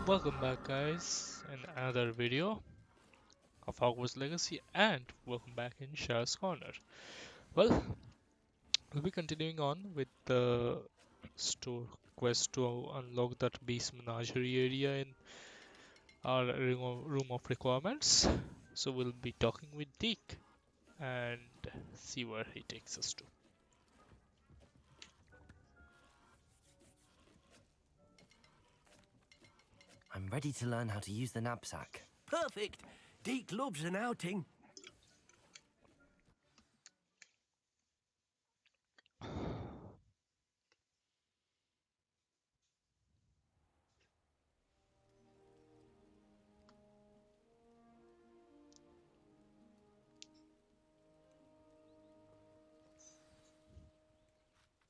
Welcome back, guys, in another video of Hogwarts Legacy, and welcome back in Shah's Corner. Well, we'll be continuing on with the store quest to unlock that Beast Menagerie area in our room of requirements. So we'll be talking with Deke and see where he takes us to. I'm ready to learn how to use the knapsack. Perfect. Deke loves an outing.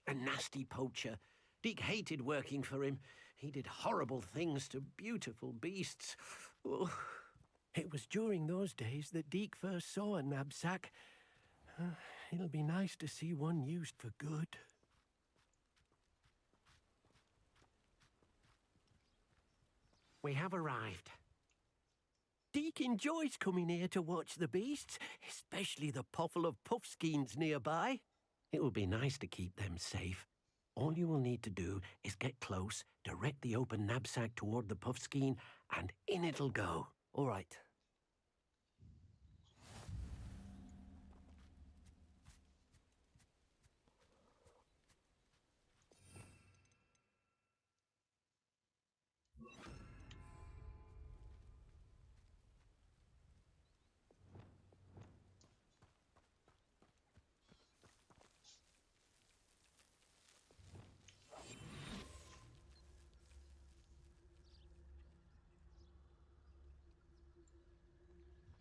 A nasty poacher. Deke hated working for him. He did horrible things to beautiful beasts. Oh, it was during those days that Deke first saw a knapsack. It'll be nice to see one used for good. We have arrived. Deke enjoys coming here to watch the beasts, especially the potful of puffskeins nearby. It will be nice to keep them safe. All you will need to do is get close, direct the open knapsack toward the puffskein, and in it'll go. All right.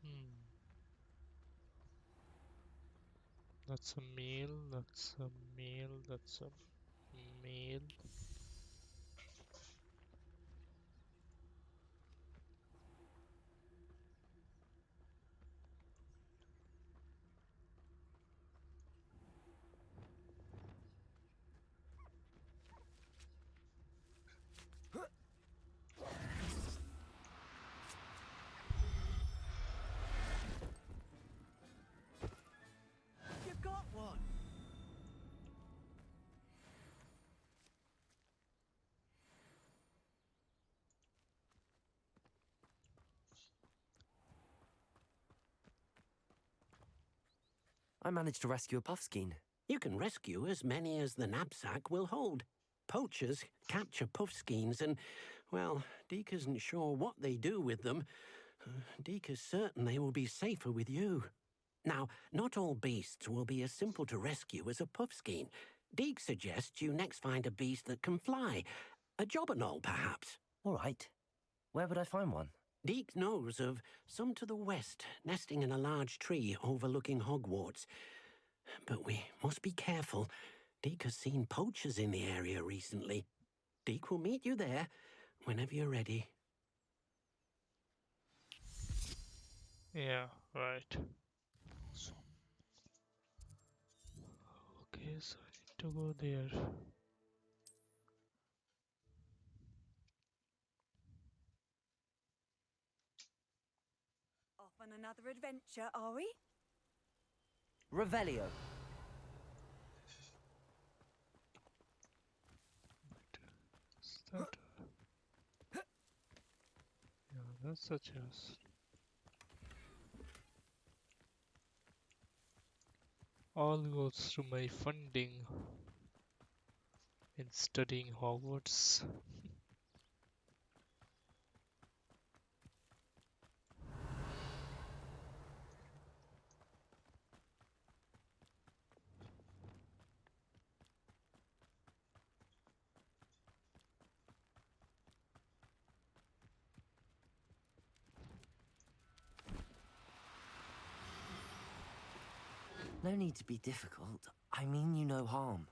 Hmm. That's a meal, that's a meal, that's a meal. You got one! I managed to rescue a puffskein. You can rescue as many as the knapsack will hold. Poachers capture puffskeins and, well, Deke isn't sure what they do with them. Deke is certain they will be safer with you. Now, not all beasts will be as simple to rescue as a puffskein. Deke suggests you next find a beast that can fly. A jobberknoll, perhaps. All right. Where would I find one? Deke knows of some to the west, nesting in a large tree overlooking Hogwarts. But we must be careful. Deke has seen poachers in the area recently. Deke will meet you there whenever you're ready. Yeah, right. So, okay, so I need to go there. Off on another adventure, are we? Revelio. Is that? Yeah, that's a chest. All goes to my funding in studying Hogwarts. No need to be difficult. I mean you no harm.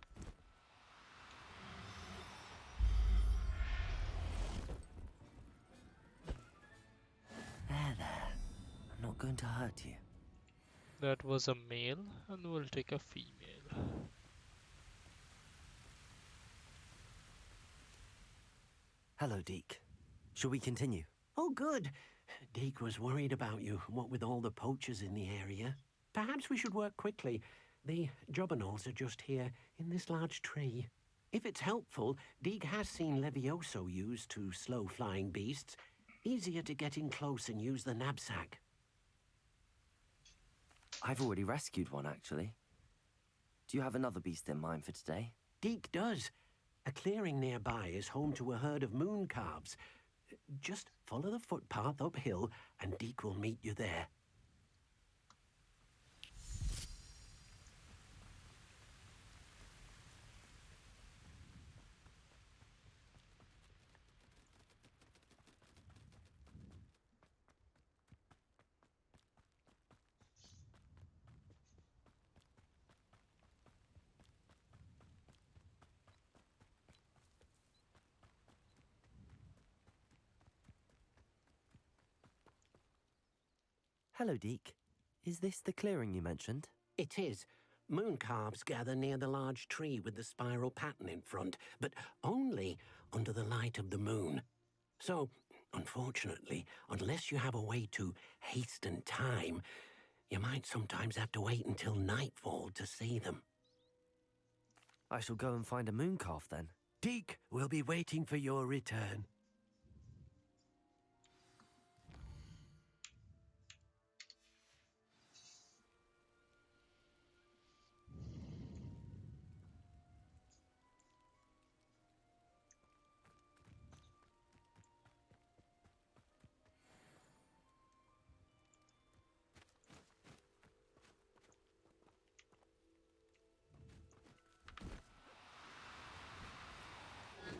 There. I'm not going to hurt you. That was a male, and we'll take a female. Hello, Deke. Shall we continue? Oh, good. Deke was worried about you, what with all the poachers in the area. Perhaps we should work quickly. The jobberknolls are just here, in this large tree. If it's helpful, Deke has seen Levioso used to slow flying beasts. Easier to get in close and use the knapsack. I've already rescued one, actually. Do you have another beast in mind for today? Deke does. A clearing nearby is home to a herd of moon calves. Just follow the footpath uphill and Deke will meet you there. Hello, Deke. Is this the clearing you mentioned? It is. Moon calves gather near the large tree with the spiral pattern in front, but only under the light of the moon. So, unfortunately, unless you have a way to hasten time, you might sometimes have to wait until nightfall to see them. I shall go and find a moon calf then. Deke will be waiting for your return.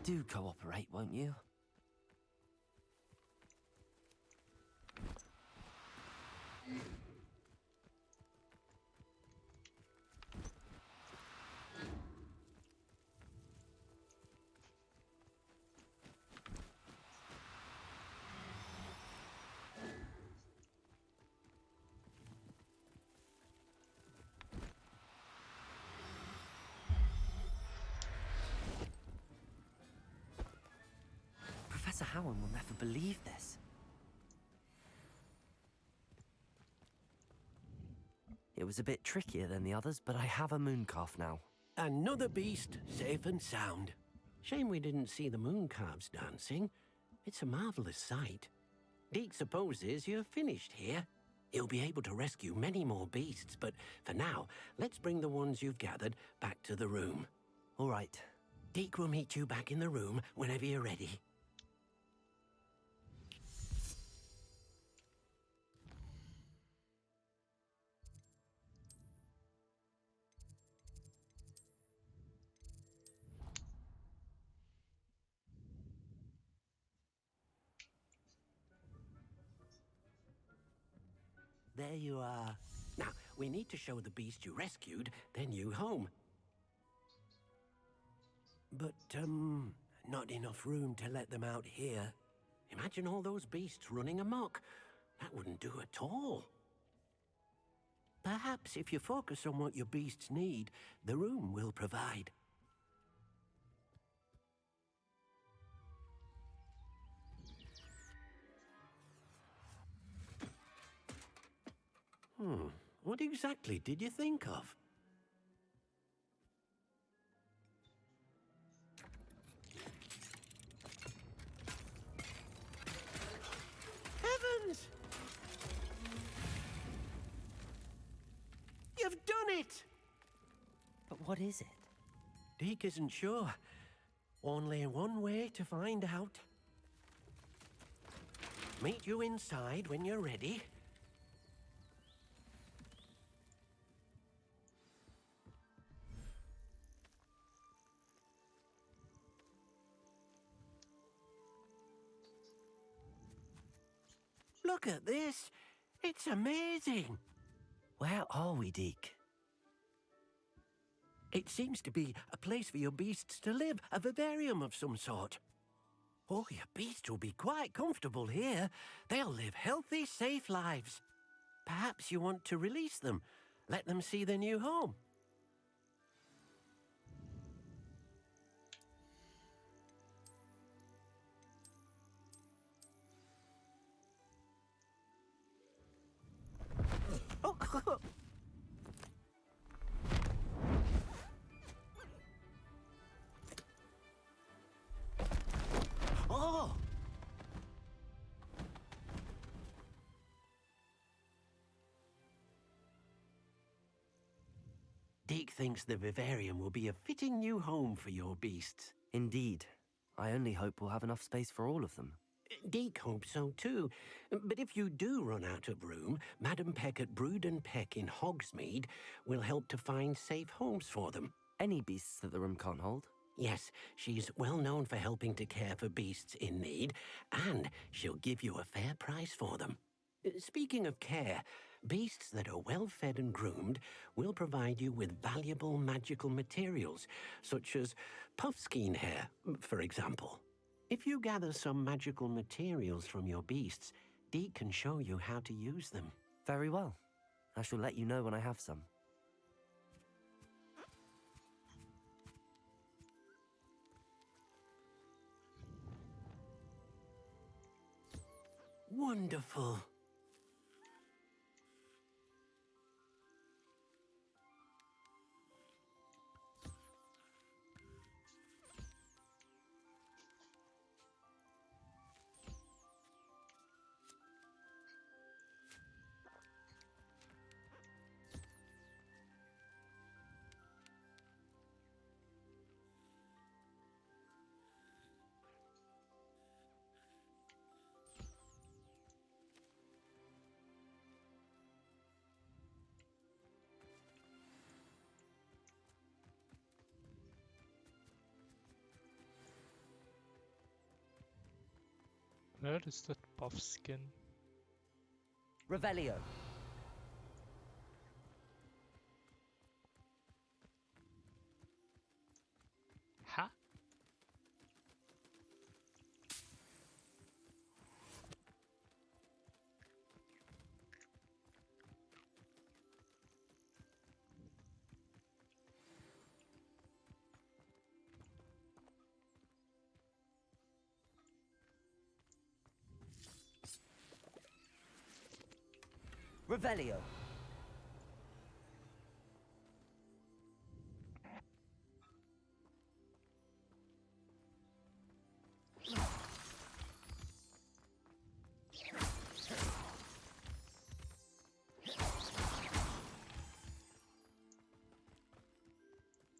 Do cooperate, won't you? Professor Howard will never believe this. It was a bit trickier than the others, but I have a moon calf now. Another beast, safe and sound. Shame we didn't see the moon calves dancing. It's a marvelous sight. Deke supposes you're finished here. He'll be able to rescue many more beasts, but for now, let's bring the ones you've gathered back to the room. All right. Deke will meet you back in the room whenever you're ready. There you are. Now, we need to show the beast you rescued their new home. But, not enough room to let them out here. Imagine all those beasts running amok. That wouldn't do at all. Perhaps if you focus on what your beasts need, the room will provide. What exactly did you think of? Heavens! You've done it! But what is it? Deke isn't sure. Only one way to find out. Meet you inside when you're ready. Look at this. It's amazing. Where are we, Deke? It seems to be a place for your beasts to live, a vivarium of some sort. Oh, your beasts will be quite comfortable here. They'll live healthy, safe lives. Perhaps you want to release them, let them see their new home. Deke thinks the vivarium will be a fitting new home for your beasts. Indeed. I only hope we'll have enough space for all of them. Deke hopes so too. But if you do run out of room, Madam Peck at Brood and Peck in Hogsmeade will help to find safe homes for them. Any beasts that the room can't hold? Yes, she's well known for helping to care for beasts in need, and she'll give you a fair price for them. Speaking of care, beasts that are well fed and groomed will provide you with valuable magical materials, such as puffskein hair, for example. If you gather some magical materials from your beasts, Deke can show you how to use them. Very well. I shall let you know when I have some. Wonderful. Where is that puff skin? Revelio. Ha? Revelio.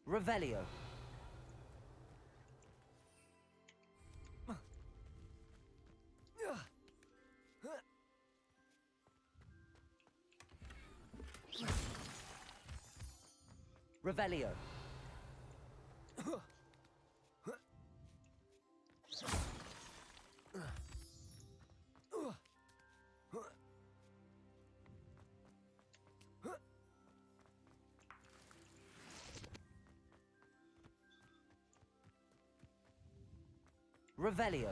Revelio. Revelio. Revelio.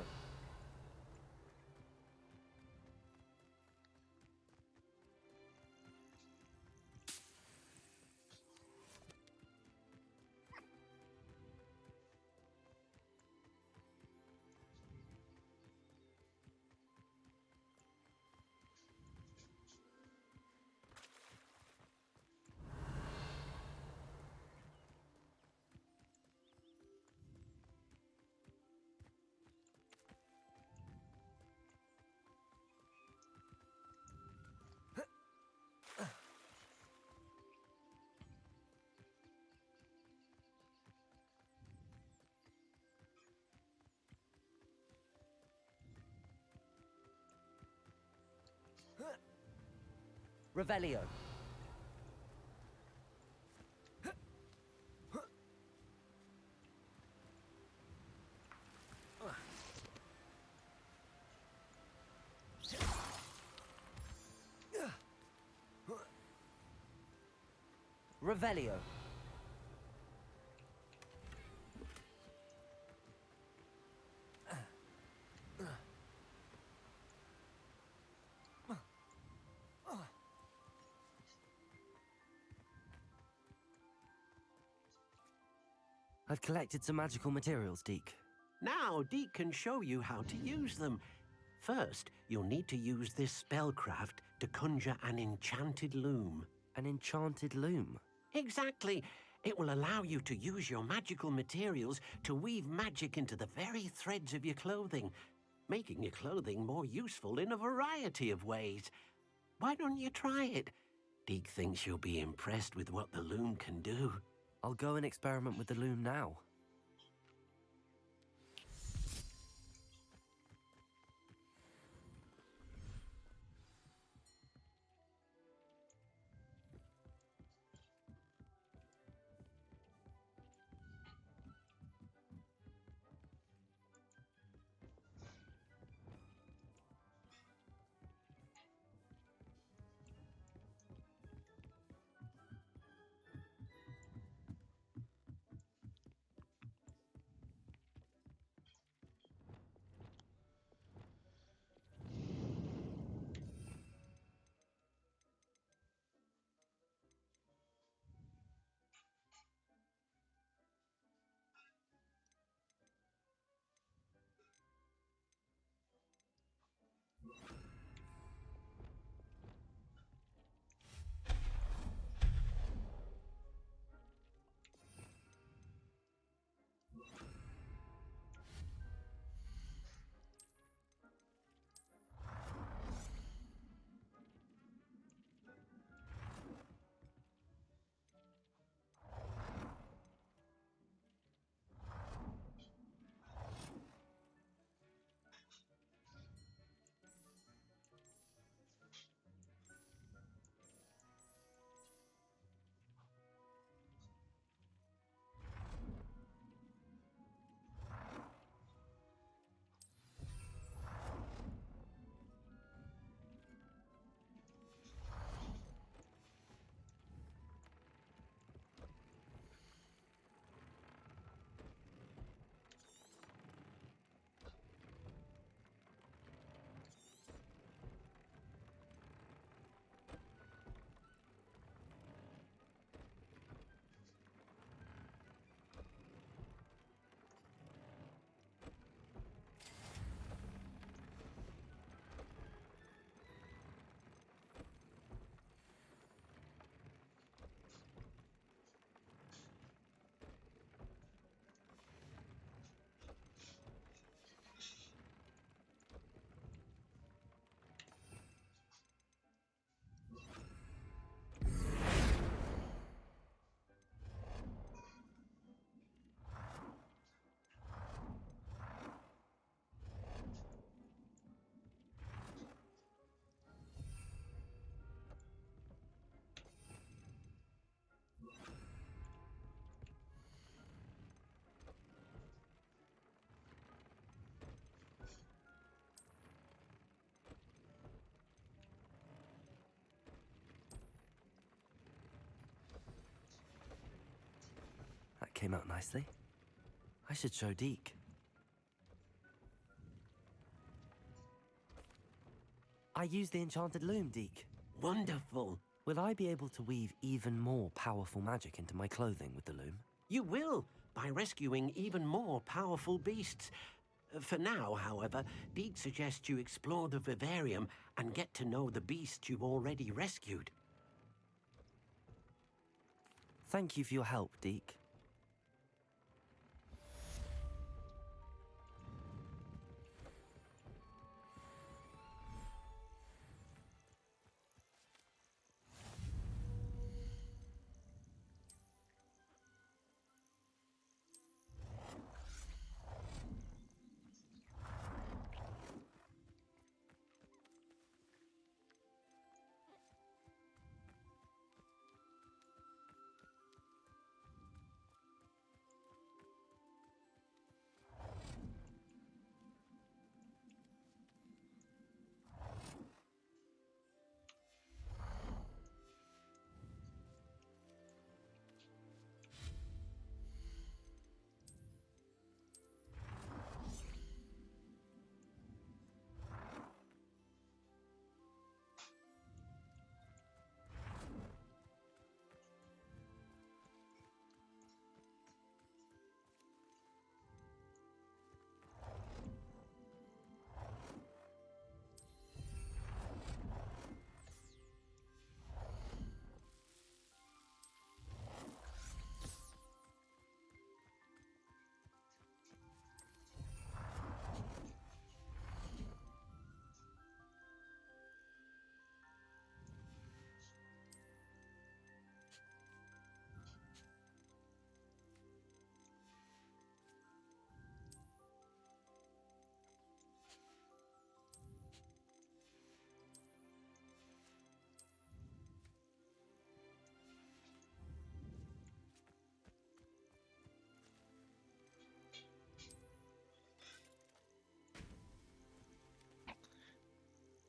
Revelio. Revelio. I've collected some magical materials, Deke. Now Deke can show you how to use them. First, you'll need to use this spellcraft to conjure an enchanted loom. An enchanted loom. Exactly. It will allow you to use your magical materials to weave magic into the very threads of your clothing, making your clothing more useful in a variety of ways. Why don't you try it? Deke thinks you'll be impressed with what the loom can do. I'll go and experiment with the loom now. That came out nicely. I should show Deke. I used the enchanted loom, Deke. Wonderful. Will I be able to weave even more powerful magic into my clothing with the loom? You will, by rescuing even more powerful beasts. For now, however, Deke suggests you explore the vivarium and get to know the beasts you've already rescued. Thank you for your help, Deke.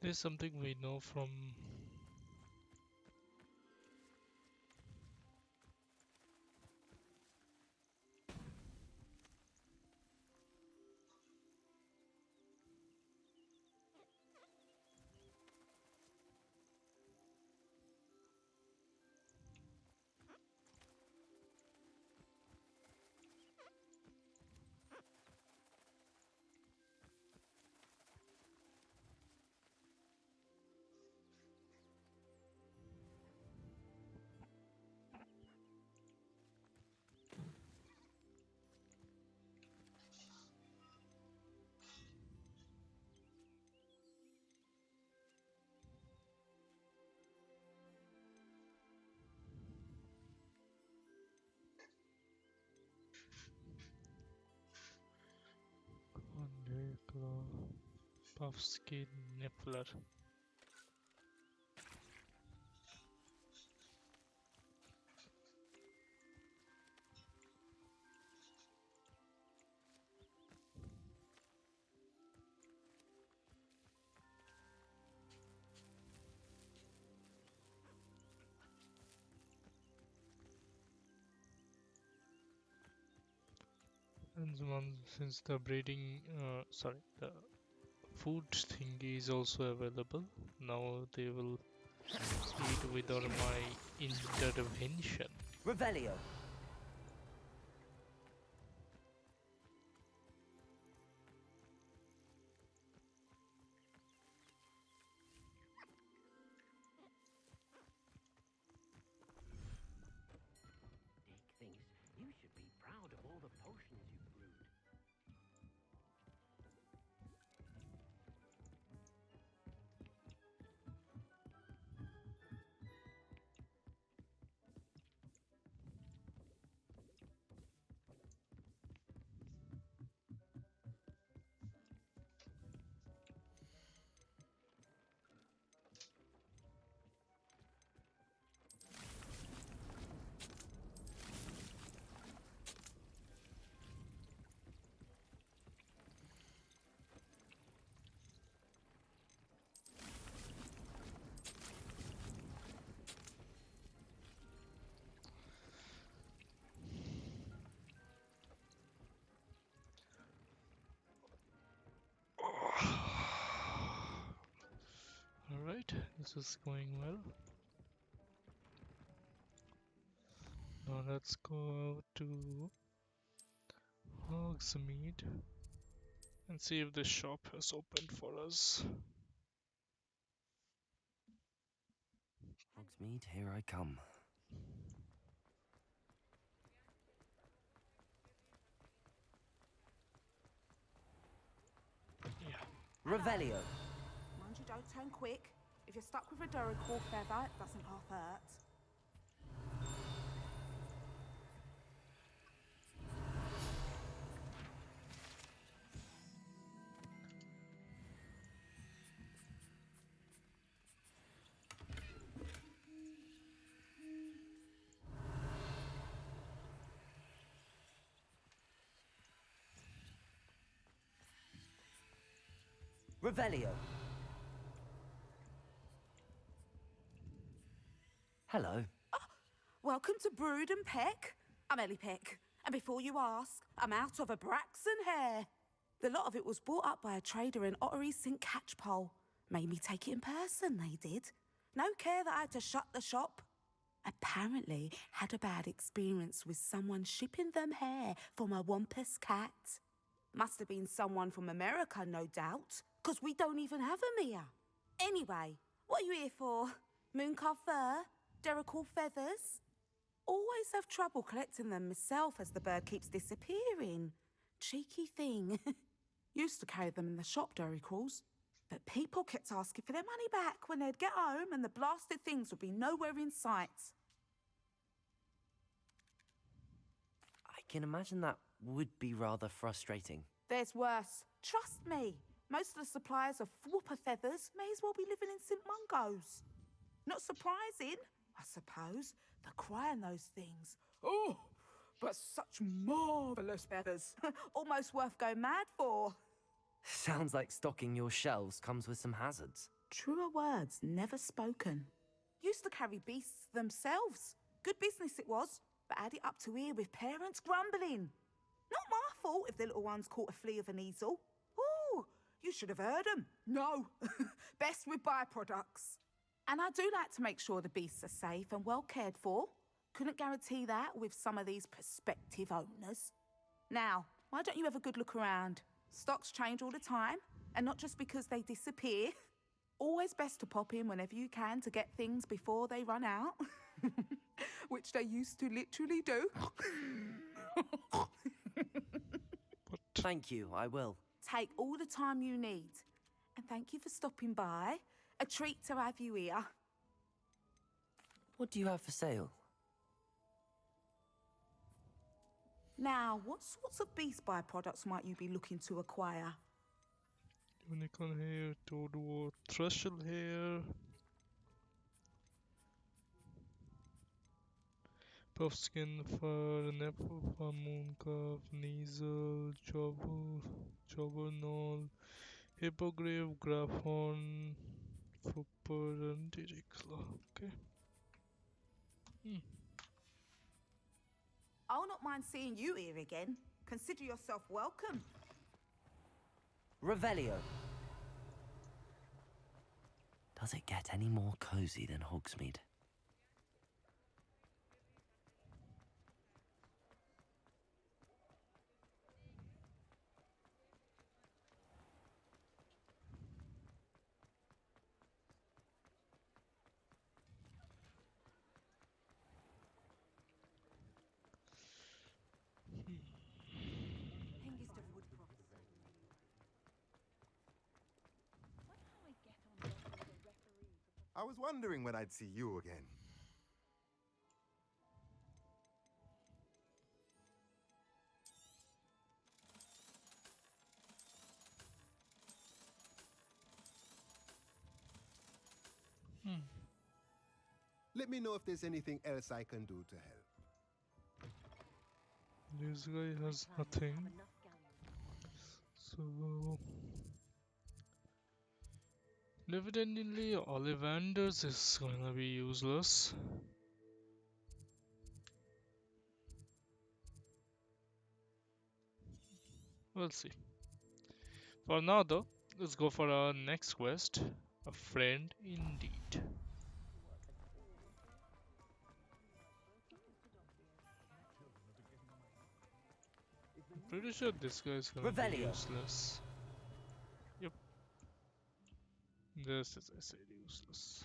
Here's something we know from Puffskin Niffler. And since the breeding, the food thing is also available, now they will eat without my intervention. Revelio. Dick thinks you should be proud of all the potions you've brewed. Alright, this is going well. Now let's go to Hogsmeade and see if the shop has opened for us. Hogsmeade, here I come. Yeah. Revelio. Mind you don't turn quick. If you're stuck with a Duracell feather, it doesn't half hurt. Revelio. Hello. Welcome to Brood and Peck. I'm Ellie Peck. And before you ask, I'm out of a Braxton hair. The lot of it was bought up by a trader in Ottery St. Catchpole. Made me take it in person, they did. No care that I had to shut the shop. Apparently had a bad experience with someone shipping them hair from a Wampus cat. Must have been someone from America, no doubt, 'cause we don't even have 'em here. Anyway, what are you here for? Mooncalf fur? Derrickle feathers? Always have trouble collecting them myself as the bird keeps disappearing. Cheeky thing. Used to carry them in the shop, Derricles. But people kept asking for their money back when they'd get home and the blasted things would be nowhere in sight. I can imagine that would be rather frustrating. There's worse. Trust me. Most of the suppliers of whooper feathers may as well be living in St. Mungo's. Not surprising, I suppose, the cry on those things. Oh, but such marvellous feathers. Almost worth going mad for. Sounds like stocking your shelves comes with some hazards. Truer words never spoken. Used to carry beasts themselves. Good business it was, but had it up to here with parents grumbling. Not my fault if the little ones caught a flea of an easel. Ooh, you should have heard 'em. No, best with byproducts. And I do like to make sure the beasts are safe and well cared for. Couldn't guarantee that with some of these prospective owners. Now, why don't you have a good look around? Stocks change all the time, and not just because they disappear. Always best to pop in whenever you can to get things before they run out. Which they used to literally do. Thank you, I will. Take all the time you need. And thank you for stopping by. A treat to have you here. What do you have for sale? Now, what sorts of beast byproducts might you be looking to acquire? Unicorn hair, toad, thrushel hair, puff skin, fur, nipple, moon calf, nasal, jobbernoll, hippogriff, graphorn, fooper, and diricla. Okay. I'll not mind seeing you here again. Consider yourself welcome. Revelio. Does it get any more cozy than Hogsmeade? I was wondering when I'd see you again. Let me know if there's anything else I can do to help. This guy has nothing. So evidently Ollivander's is gonna be useless. We'll see. For now though, let's go for our next quest. A friend indeed. I'm pretty sure this guy is gonna be Revelio. useless. Yep. This is, I said, useless.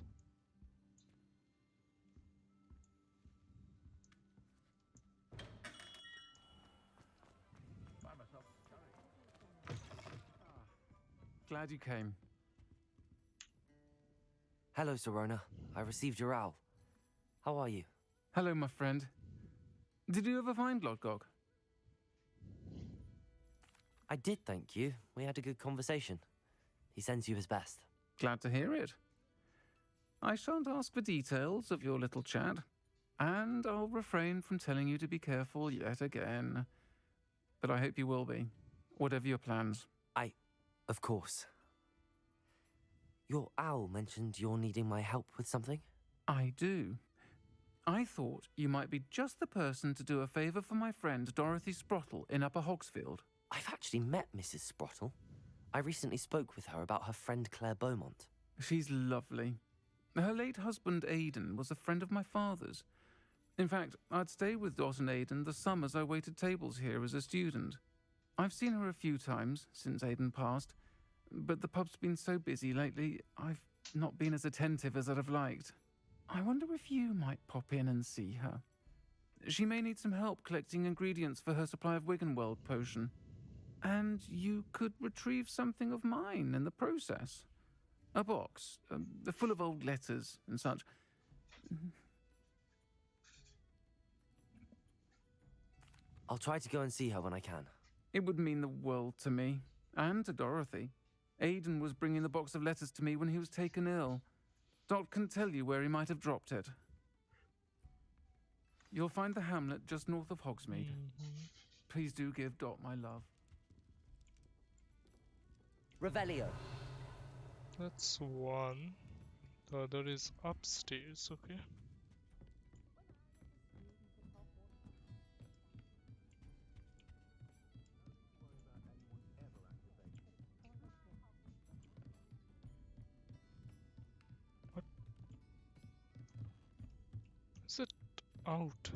Glad you came. Hello, Serona. I received your owl. How are you? Hello, my friend. Did you ever find Lodgok? I did, thank you. We had a good conversation. He sends you his best. Glad to hear it. I shan't ask for details of your little chat, and I'll refrain from telling you to be careful yet again. But I hope you will be, whatever your plans. Of course. Your owl mentioned you're needing my help with something? I do. I thought you might be just the person to do a favour for my friend Dorothy Sprottle in Upper Hogsfield. I've actually met Mrs. Sprottle. I recently spoke with her about her friend Claire Beaumont. She's lovely. Her late husband Aidan was a friend of my father's. In fact, I'd stay with Dot and Aidan the summers I waited tables here as a student. I've seen her a few times since Aidan passed, but the pub's been so busy lately, I've not been as attentive as I'd have liked. I wonder if you might pop in and see her. She may need some help collecting ingredients for her supply of Wiggenweld potion. And you could retrieve something of mine in the process. A box, full of old letters and such. I'll try to go and see her when I can. It would mean the world to me, and to Dorothy. Aidan was bringing the box of letters to me when he was taken ill. Dot can tell you where he might have dropped it. You'll find the hamlet just north of Hogsmeade. Please do give Dot my love. Revelio. That's one. The other is upstairs, okay. What is it out?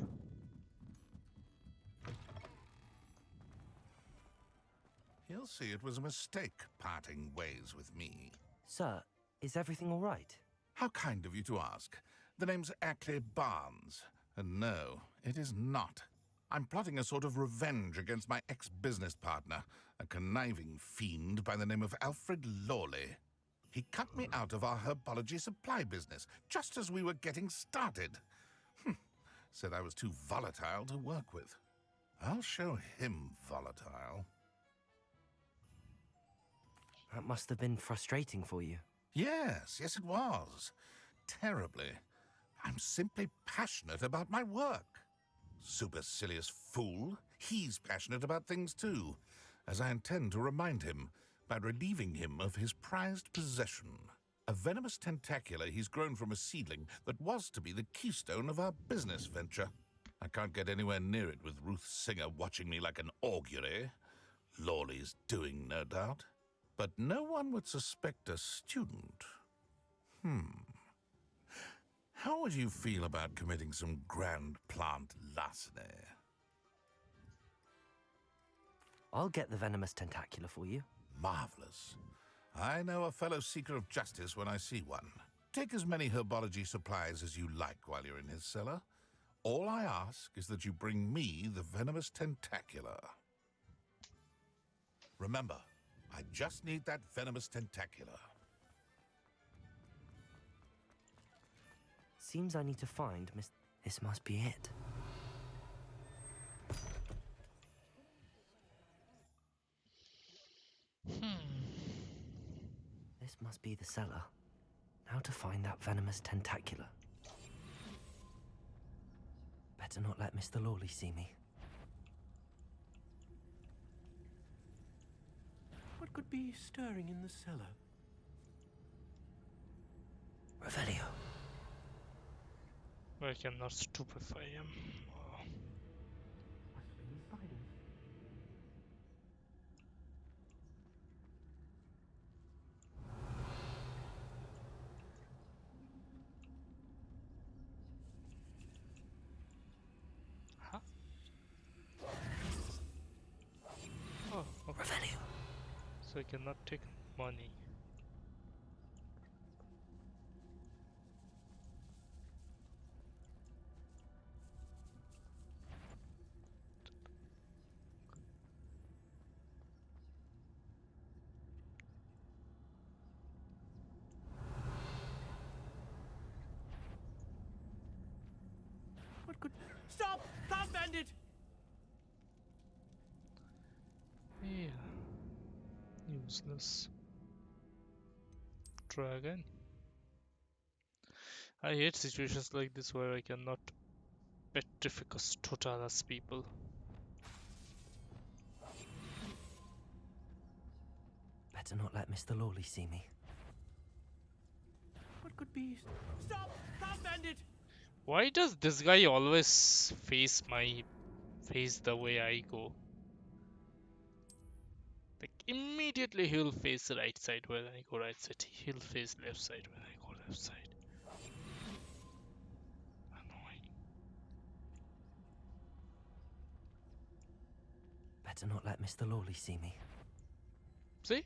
He'll see it was a mistake parting ways with me. Sir, is everything all right? How kind of you to ask. The name's Ackley Barnes. And no, it is not. I'm plotting a sort of revenge against my ex-business partner, a conniving fiend by the name of Alfred Lawley. He cut me out of our herbology supply business just as we were getting started. Said I was too volatile to work with. I'll show him volatile. That must have been frustrating for you. Yes, it was. Terribly. I'm simply passionate about my work. Supercilious fool. He's passionate about things too, as I intend to remind him by relieving him of his prized possession. A venomous tentacula he's grown from a seedling that was to be the keystone of our business venture. I can't get anywhere near it with Ruth Singer watching me like an augury. Lawley's doing, no doubt. But no one would suspect a student. How would you feel about committing some grand plant larceny? I'll get the venomous tentacula for you. Marvelous. I know a fellow seeker of justice when I see one. Take as many herbology supplies as you like while you're in his cellar. All I ask is that you bring me the venomous tentacula. Remember, I just need that venomous tentacula. Seems I need to find Miss... This must be it. This must be the cellar. Now to find that venomous tentacula. Better not let Mr. Lawley see me. What could be stirring in the cellar? Revelio. I cannot stupefy him. Huh? Oh, okay. Revelio. So I cannot take money. What could... Stop! Stop, bandit! Yeah. Useless. Dragon. I hate situations like this where I cannot petrificus totalis people. Better not let Mr. Lawley see me. What could be... Stop! Stop, bandit! Why does this guy always face my face the way I go? Like immediately he'll face the right side when I go right side. He'll face left side when I go left side. Annoying. Better not let Mr. Lawley see me. See?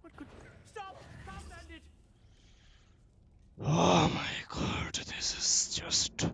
What could... Stop! Stop, bandit! Oh my god, this is just...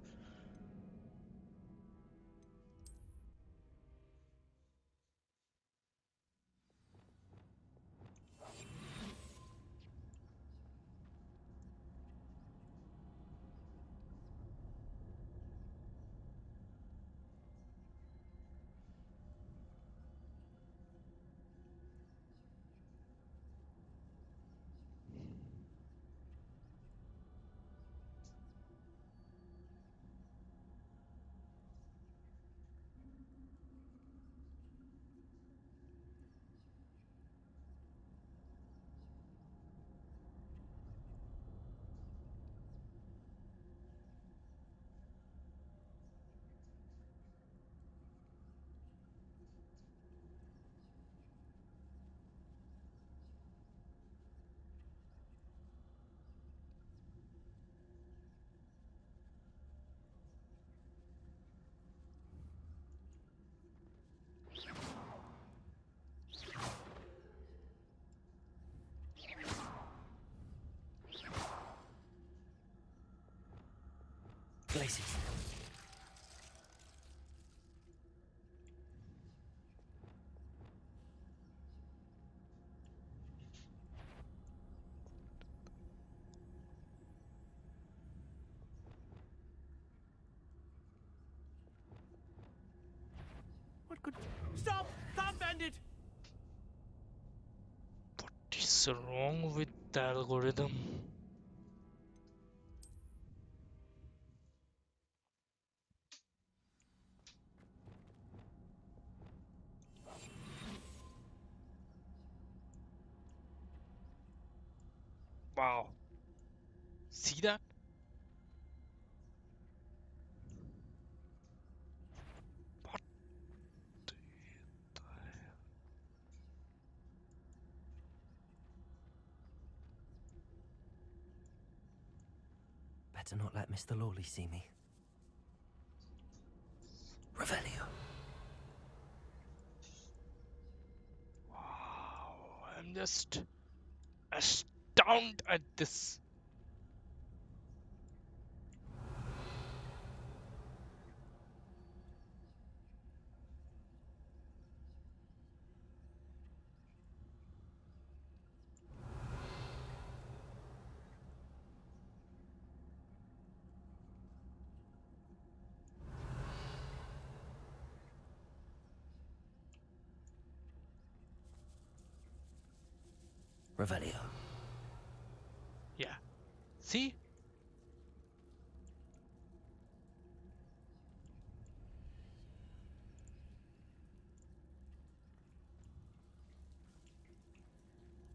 Glacius. What could... Stop! Can't bend it! What is wrong with the algorithm? Wow. See that? What the hell? Better not let Mr. Lawley see me. Revelio. Wow. I'm just astounded at this. Revelio. Yeah. See?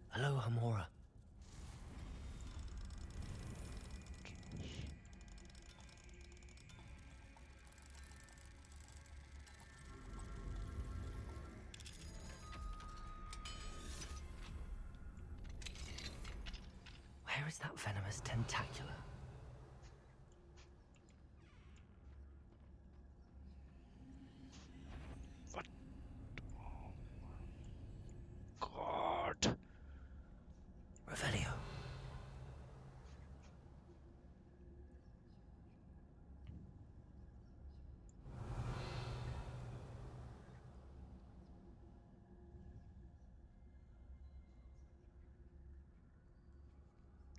Hello, Hamora. Where is that venomous tentacula? What? God. Revelio.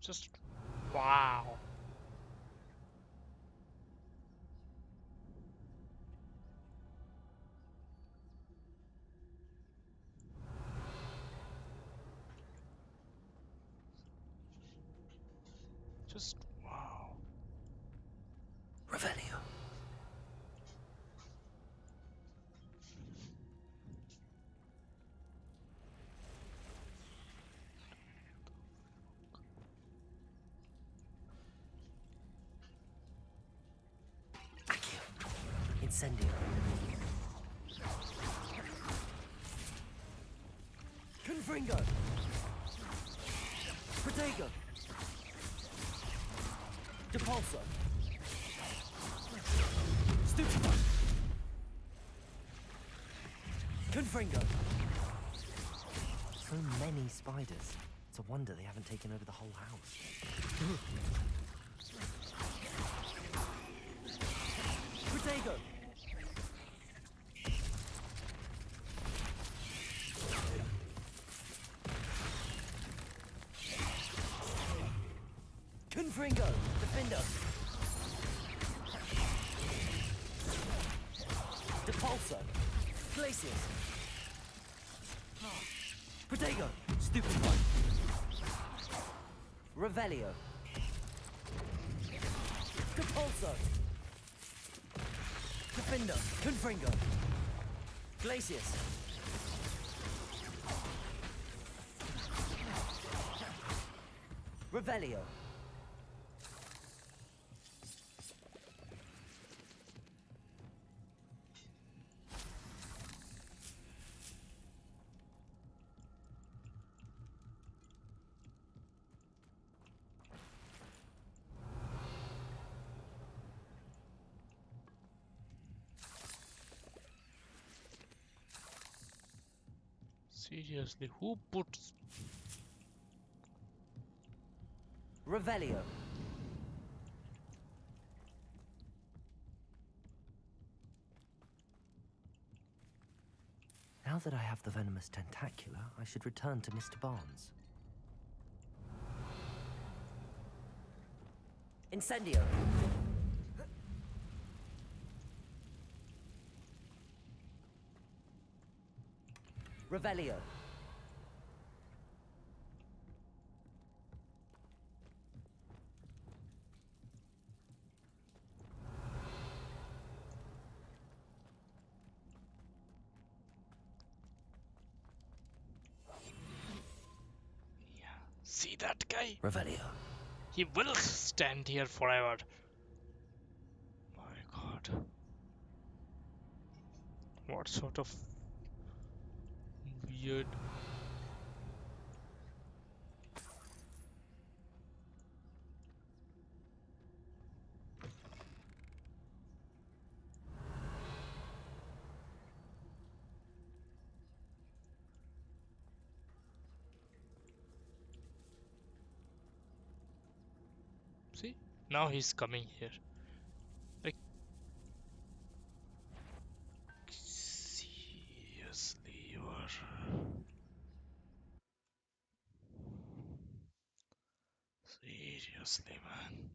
Just wow. Just wow. Revelio. Accio. Incendio. Confringo. Protego. Depulso. Stupefy. Confringo. So many spiders. It's a wonder they haven't taken over the whole house. Protego. Confringo. Defender. Depulso. Glacius. Protego. Stupefy. Revelio. Depulso. Defender. Confringo. Glacius. Revelio. Seriously, who puts Revelio. Now that I have the venomous tentacula, I should return to Mr. Barnes. Incendio! Revelio! Yeah. See that guy? Revelio. He will stand here forever. My God. What sort of weird... See? Now he's coming here. Like, seriously, you are... Seriously, man.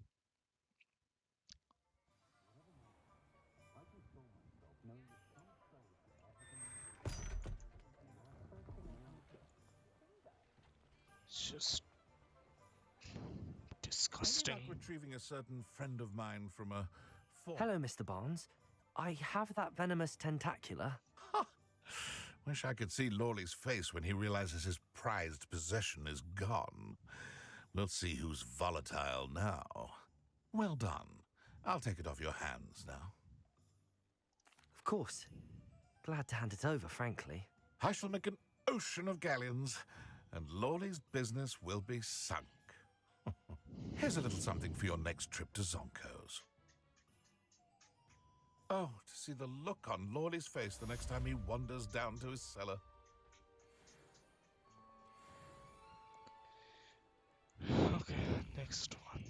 It's just disgusting. Ended up retrieving a certain friend of mine from a Hello, Mr. Barnes. I have that venomous tentacula. Wish I could see Lawley's face when he realizes his prized possession is gone. We'll see who's volatile now. Well done. I'll take it off your hands now. Of course. Glad to hand it over, frankly. I shall make an ocean of galleons, and Lawley's business will be sunk. Here's a little something for your next trip to Zonko's. Oh, to see the look on Lawley's face the next time he wanders down to his cellar. Okay, next one.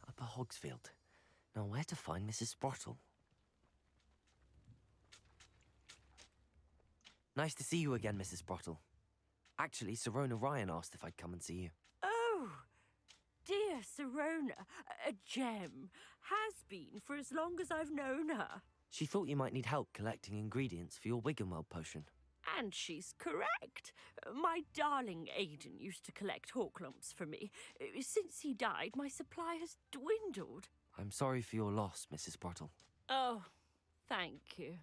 Upper Hogsfield. Now, where to find Mrs. Sprottle? Nice to see you again, Mrs. Sprottle. Actually, Sirona Ryan asked if I'd come and see you. Oh, dear Sirona, a gem. Has been for as long as I've known her. She thought you might need help collecting ingredients for your Wiggenweld potion. And she's correct. My darling Aidan used to collect hawk lumps for me. Since he died, my supply has dwindled. I'm sorry for your loss, Mrs. Sprottle. Oh, thank you.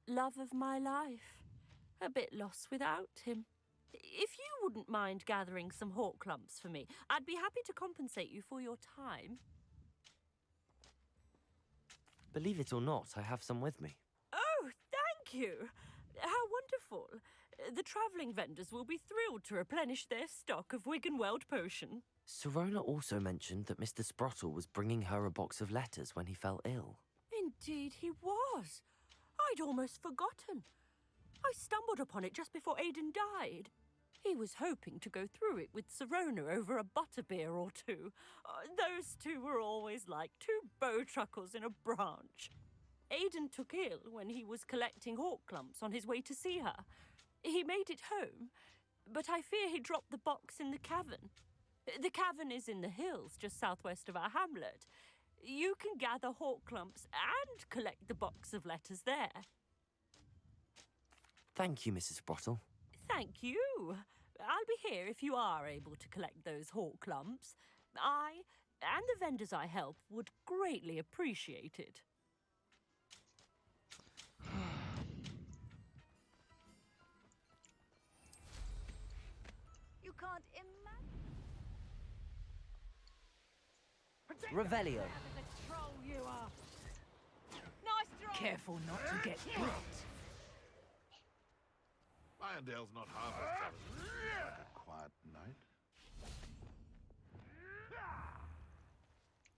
Love of my life. A bit lost without him. If you wouldn't mind gathering some hawk lumps for me, I'd be happy to compensate you for your time. Believe it or not, I have some with me. Oh, thank you. How wonderful. The travelling vendors will be thrilled to replenish their stock of Wiggenweld potion. Sirona also mentioned that Mr. Sprottle was bringing her a box of letters when he fell ill. Indeed he was. I'd almost forgotten. I stumbled upon it just before Aidan died. He was hoping to go through it with Sirona over a butterbeer or two. Those two were always like two bowtruckles in a branch. Aidan took ill when he was collecting hawk lumps on his way to see her. He made it home, but I fear he dropped the box in the cavern. The cavern is in the hills just southwest of our hamlet. You can gather hawk lumps and collect the box of letters there. Thank you, Mrs. Sprottle. Thank you. I'll be here if you are able to collect those hawk lumps. I and the vendors I help would greatly appreciate it. You can't imagine. Revelio. You are. Nice try. Careful not to get hit. Irondale's not half as tough as a quiet night.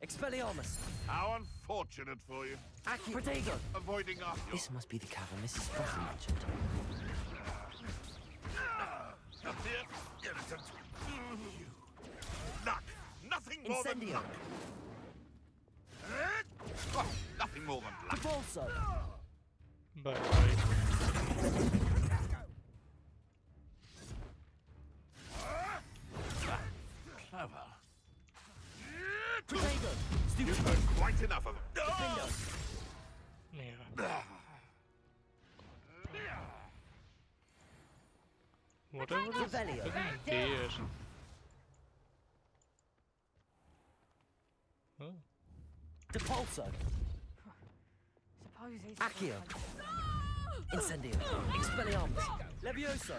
Expelliarmus! How unfortunate for you. Protego! Avoiding Archeon. This must be the cavern Mrs. Sprottle mentioned. Luck. Nothing more than Incendio! luck. Oh, nothing more than luck. Repulso! Bye bye. Clever. Protego! You've Stupid! heard quite enough of it. Defendo! Yeah. Whatever is Revelio. happening there. Oh. Depulso! Suppose he's Accio! Incendio! Expelliarmus! Levioso!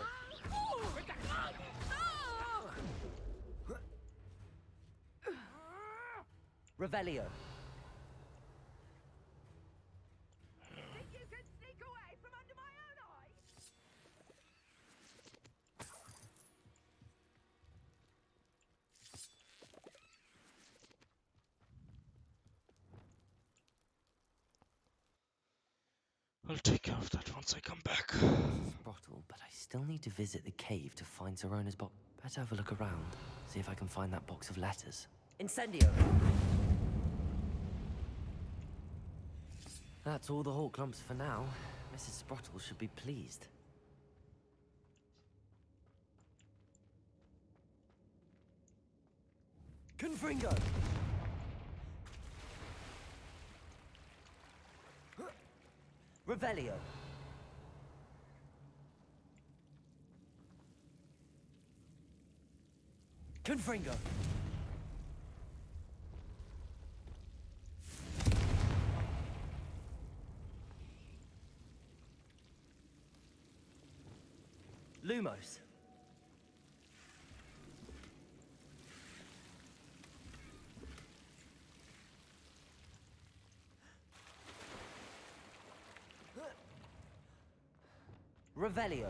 Revelio! Think you can sneak away from under my own eyes? I'll take care of that once I come back. Sprottle, but I still need to visit the cave to find Zerona's box. Better have a look around, see if I can find that box of letters. Incendio! That's all the Hawk Lumps for now. Mrs. Sprottle should be pleased. Confringo! Revelio! Confringo! Lumos! Revelio!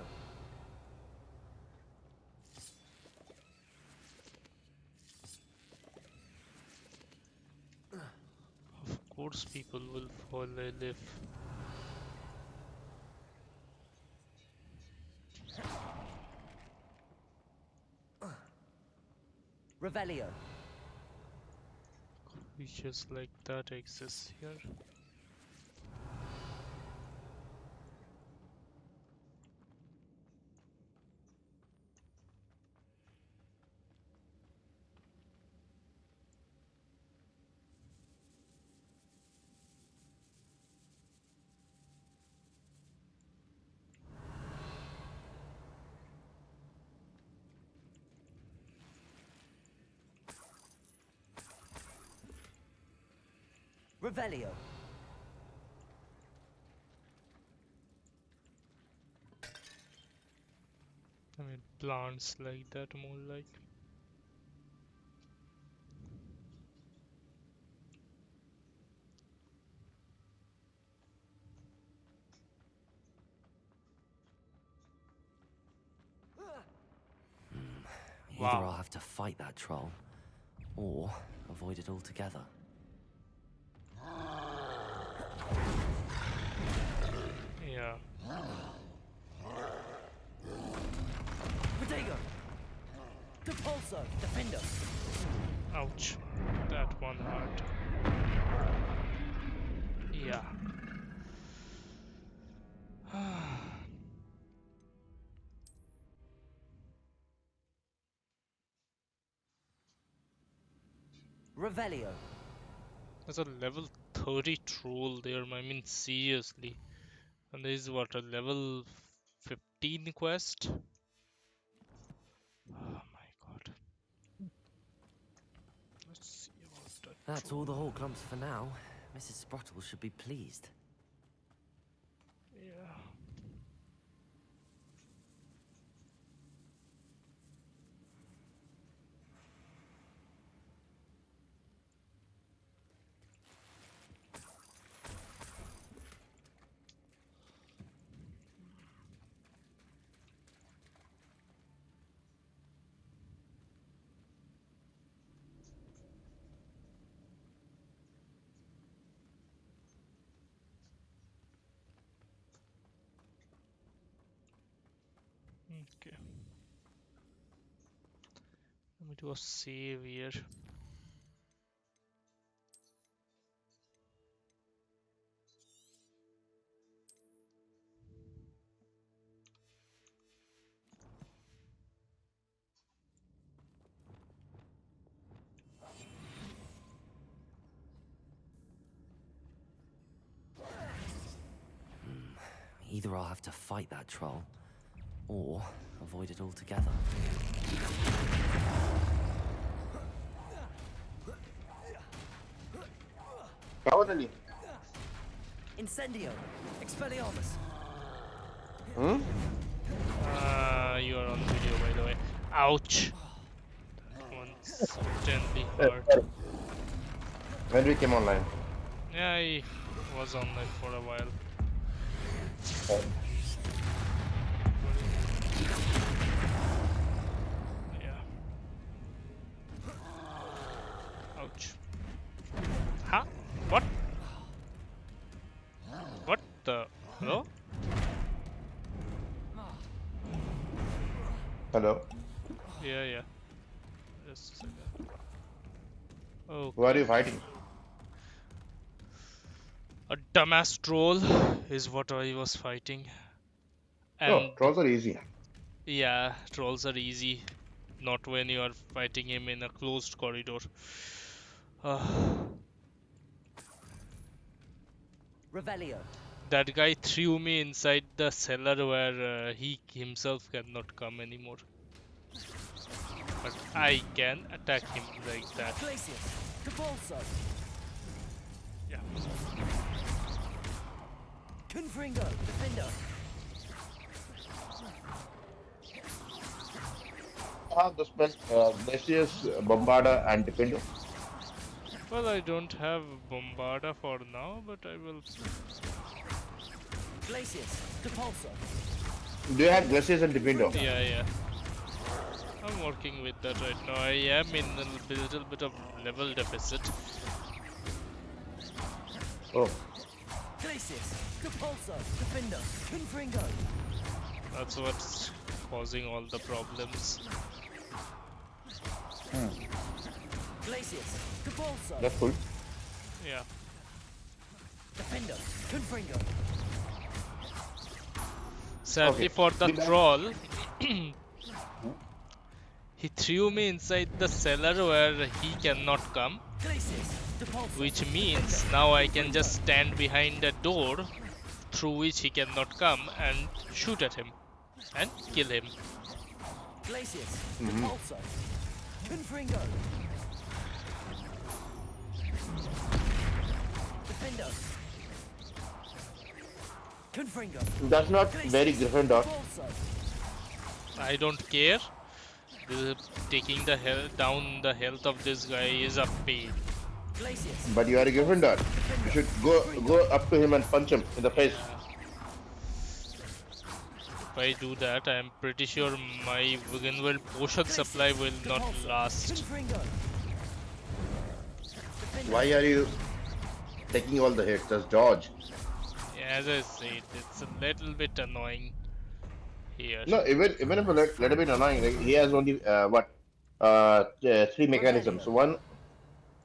Of course people will fall a leaf. Revelio! Creatures like that exist here. Revelio! I mean, plants like that, more like. Either Wow. I'll have to fight that troll, or avoid it altogether. Yeah. Protego! Depulso! Defender! Ouch. That one hurt. Yeah. Revelio! There's a level 30 troll there, I mean, seriously. And this is what, a level 15 quest? Oh my god. Let's see about that. That's all the Hawk Lumps for now. Mrs. Sprottle should be pleased. Yeah. Okay. Let me do a save here. Either I'll have to fight that troll, or avoid it altogether. Finally. Incendio! Expelliarmus! You are on video, by the way. Ouch! That one certainly hurt. When we came online. Yeah, I was online for a while. Yeah. Ouch. Huh? What? What the? Hello? Hello. Yeah. Just a second. Oh. Who are you fighting? A dumbass troll is what I was fighting. No, And trolls are easy. yeah, trolls are easy. Not when you are fighting him in a closed corridor. Revelio. That guy threw me inside the cellar where he himself cannot come anymore. But I can attack him like that. Glacius. Capulso. Yeah. Confringo. Defender. I have the spell Glacius, Bombarda, and Defender. Well, I don't have Bombarda for now, but I will. Glacius. Capulso. Do you have Glacius and Defender? Yeah. I'm working with that right now. I am in a little bit of level deficit. Oh. Glacius. Capulso. Defender. Confringo. That's what's causing all the problems. Glacius. Capulso. That's cool. Yeah. Defender. Confringo. Sadly Okay. for the Be back. troll, he threw me inside the cellar where he cannot come, Glacius. Depulso. which means now I can just stand behind a door through which he cannot come and shoot at him and kill him. Glacius. Depulso. Confringo. Defender. Confringo. That's not very Gryffindor. Depulso. I don't care. Taking the down the health of this guy is a pain. Glacius. But you are a Gryffindor. You should go up to him and punch him in the face. If I do that, I am pretty sure my Wiggenweld potion supply will not last. Confringo. Defender. Why are you taking all the hits? That's George. Yeah, as I said, it's a little bit annoying here. No, even if a little bit annoying, like, he has only three mechanisms. One,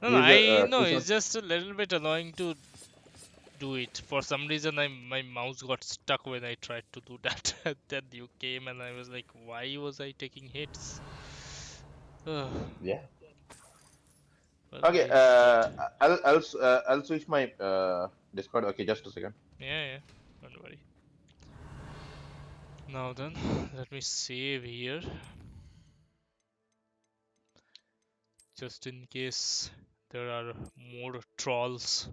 No, he's it's just a little bit annoying to do it. For some reason, my mouse got stuck when I tried to do that. Then you came and I was like, why was I taking hits? Ugh. yeah. Well, Okay, I did. I'll switch my Discord. Okay, just a second. Yeah, don't worry. Now then, let me save here. Just in case there are more trolls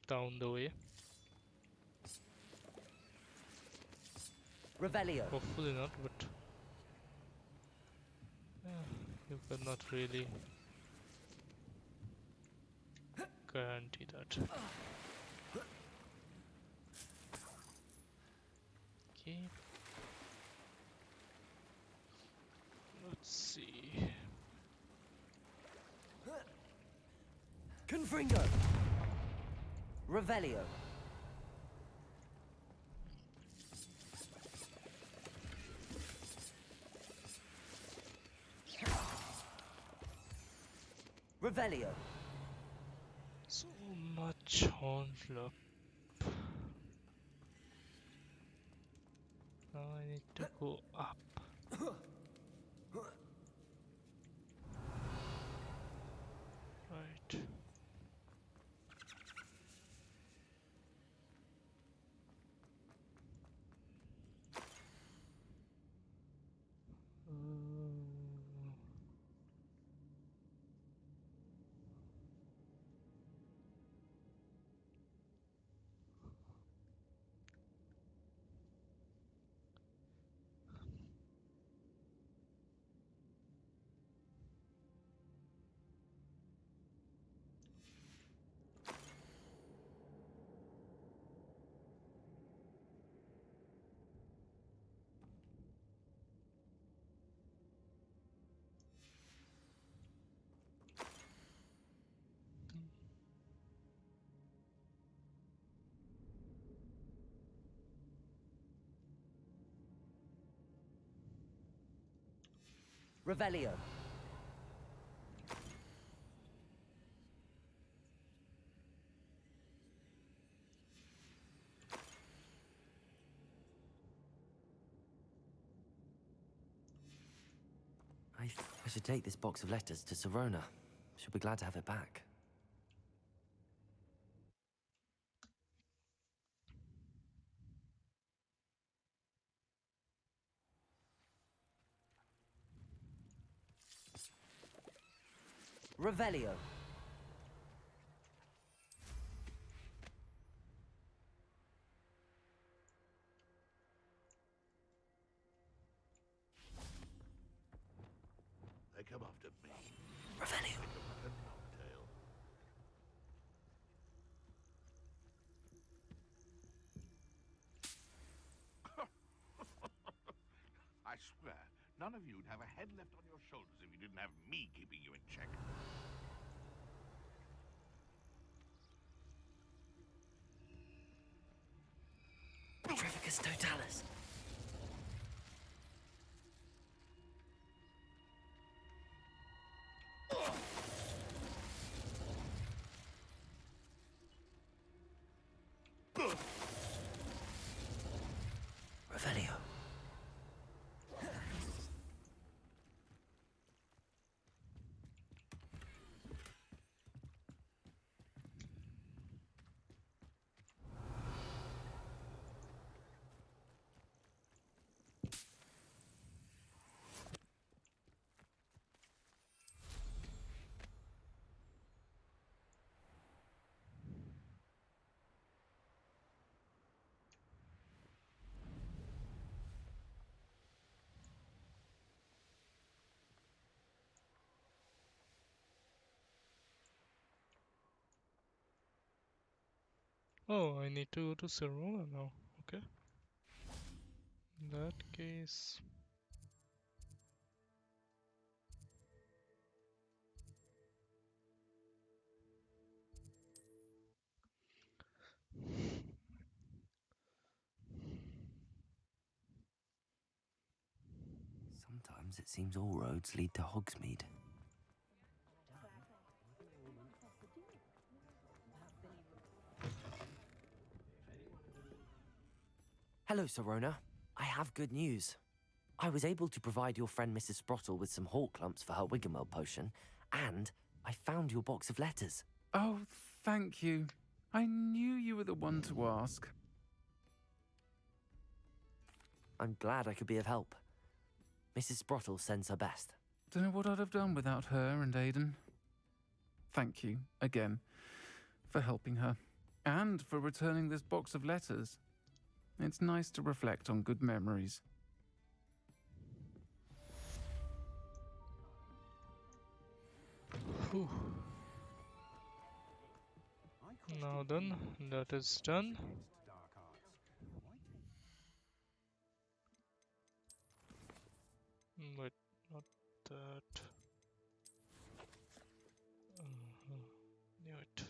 down the way. Revelio. Hopefully not, but you cannot really guarantee that. Okay. Let's see. Confringo. Revelio. Revelio. So much on look. Now I need to go up. Right. Revelio. I should take this box of letters to Serona. She'll be glad to have it back. Revelio. They come after me. Revelio. Like a knobtail. I swear, none of you'd have a head left on your shoulders if you didn't have me keeping you in check. Trevicus Totalis. Revelio. Oh, I need to go to Serona now. Okay. In that case. Sometimes it seems all roads lead to Hogsmeade. Hello, Serona. I have good news. I was able to provide your friend Mrs. Sprottle with some hawk clumps for her Wiggenweld potion, and I found your box of letters. Oh, thank you. I knew you were the one to ask. I'm glad I could be of help. Mrs. Sprottle sends her best. Don't know what I'd have done without her and Aidan. Thank you, again, for helping her, and for returning this box of letters. It's nice to reflect on good memories. Whew. Now then, that is done. But not that. Knew it.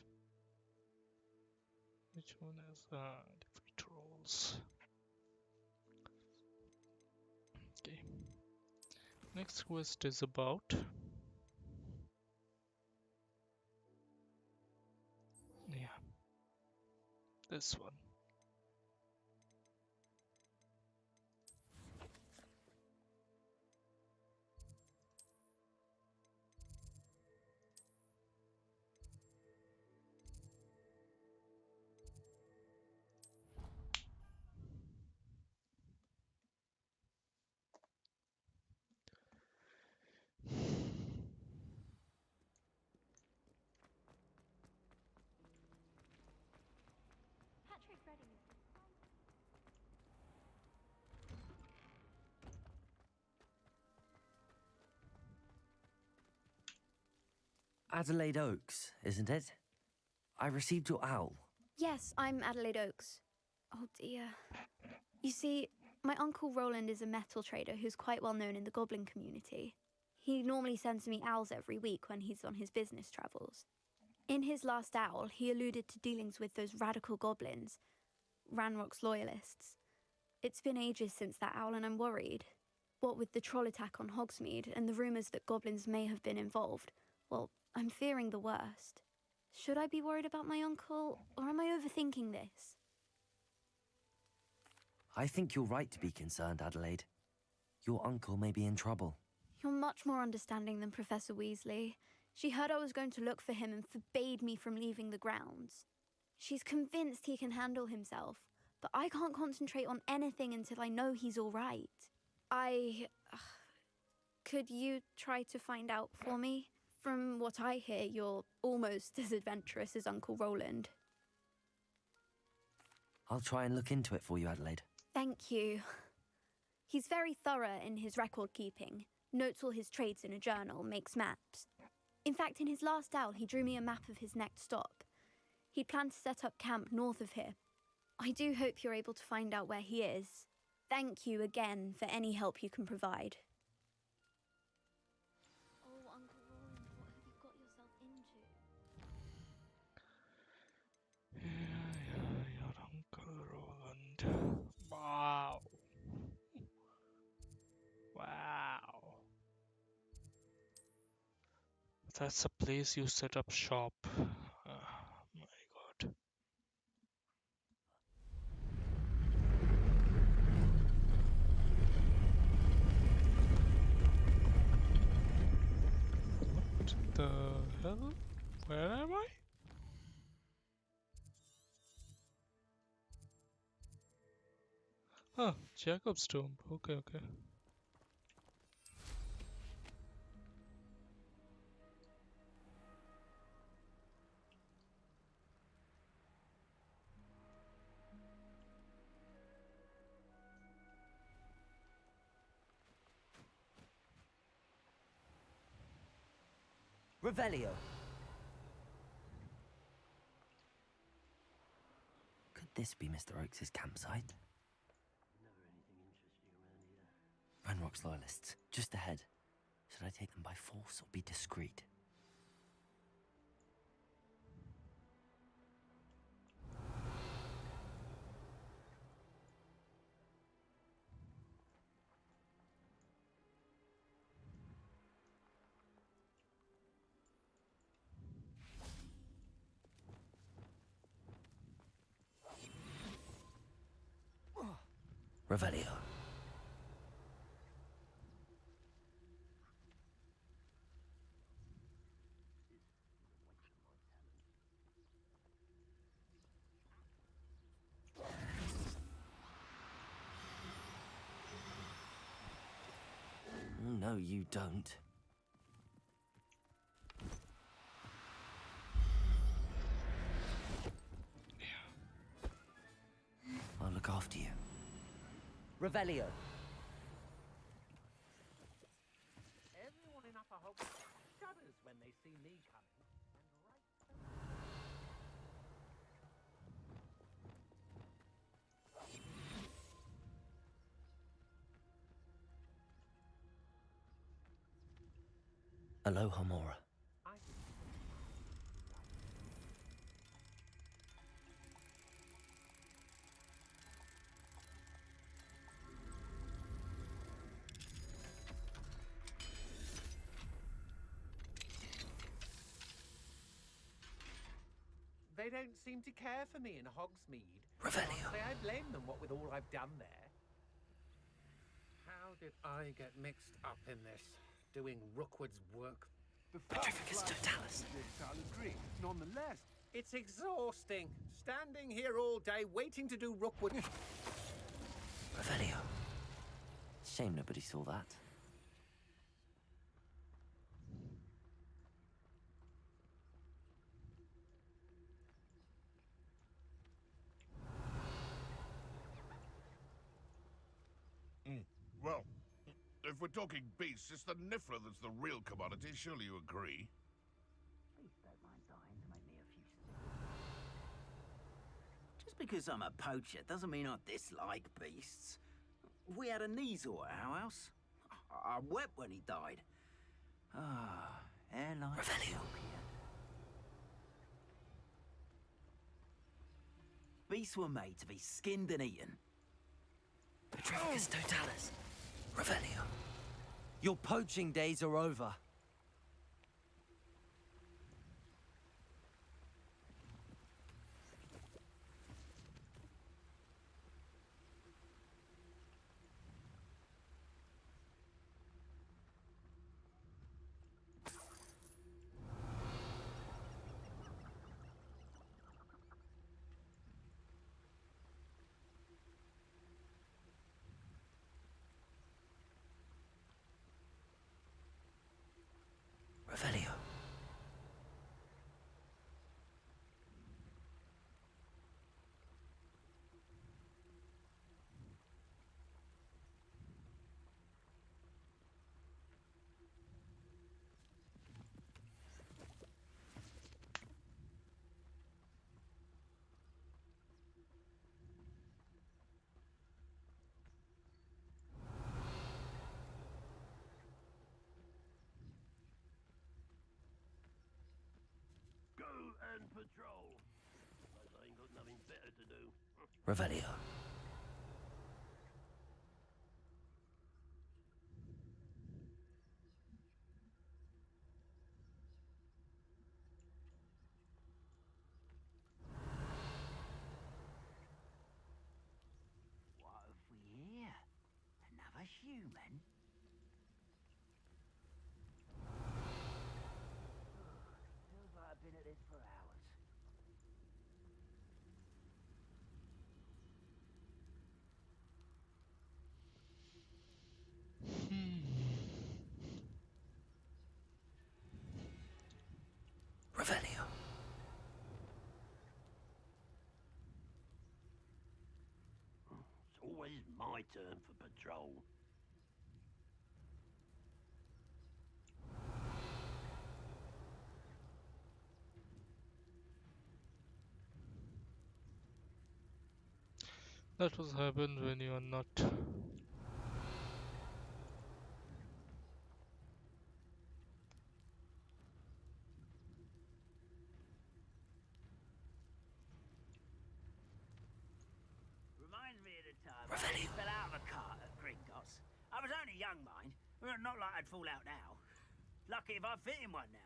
Which one is defeat rolls? Okay. Next quest is about this one. Adelaide Oaks, isn't it? I received your owl. Yes, I'm Adelaide Oaks. Oh dear. You see, my uncle Roland is a metal trader who's quite well known in the goblin community. He normally sends me owls every week when he's on his business travels. In his last owl, he alluded to dealings with those radical goblins, Ranrock's loyalists. It's been ages since that owl and I'm worried. What with the troll attack on Hogsmeade and the rumours that goblins may have been involved, well, I'm fearing the worst. Should I be worried about my uncle, or am I overthinking this? I think you're right to be concerned, Adelaide. Your uncle may be in trouble. You're much more understanding than Professor Weasley. She heard I was going to look for him and forbade me from leaving the grounds. She's convinced he can handle himself, but I can't concentrate on anything until I know he's all right. Could you try to find out for me? From what I hear, you're almost as adventurous as Uncle Roland. I'll try and look into it for you, Adelaide. Thank you. He's very thorough in his record keeping, notes all his trades in a journal, makes maps. In fact, in his last owl, he drew me a map of his next stop. He planned to set up camp north of here. I do hope you're able to find out where he is. Thank you again for any help you can provide. Oh, Uncle Roland, what have you got yourself into? Your Uncle Roland. Wow. Wow. That's a place you set up shop. My God. What the hell? Where am I? Oh, Jacob's tomb. Okay, okay. Revelio. Could this be Mr. Oakes' campsite? Never anything interesting around here. Ranrock's loyalists, just ahead. Should I take them by force or be discreet? Revelio. No, you don't. I'll look after you. Revelio. Everyone in Upper Hogwarts shudders when they see me coming, and right. Aloha, Mora. They don't seem to care for me in Hogsmeade. Revelio. Can't say I blame them, what with all I've done there. How did I get mixed up in this? Doing Rookwood's work? Petrificus totalis. I'll agree. Nonetheless, It's exhausting. Standing here all day waiting to do Rookwood. Revelio. Shame nobody saw that. Well, if we're talking beasts, it's the Niffler that's the real commodity. Surely you agree? Just because I'm a poacher doesn't mean I dislike beasts. We had a Neasor at our house. I wept when he died. Ah, airline. Revelio. Beasts were made to be skinned and eaten. Petrificus totalis. Revelio. Your poaching days are over. Revelio. Go and patrol. I ain't got nothing better to do. Revelio. What have we here? Another human? Feels like I've been at this for hours. Revelio. It's always my turn for patrol. That was happens when you are not. Reminds me of the time I nearly fell out of a cart at Gringotts. I was only young, mind. Well, not like I'd fall out now. Lucky if I fit in one now.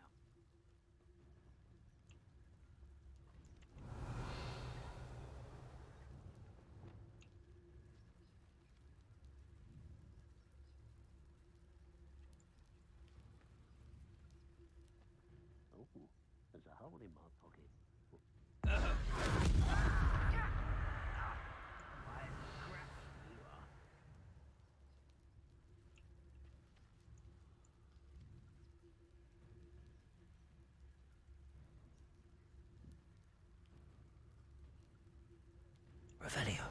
Oh, there's a hole in my pocket. You are. Revelio.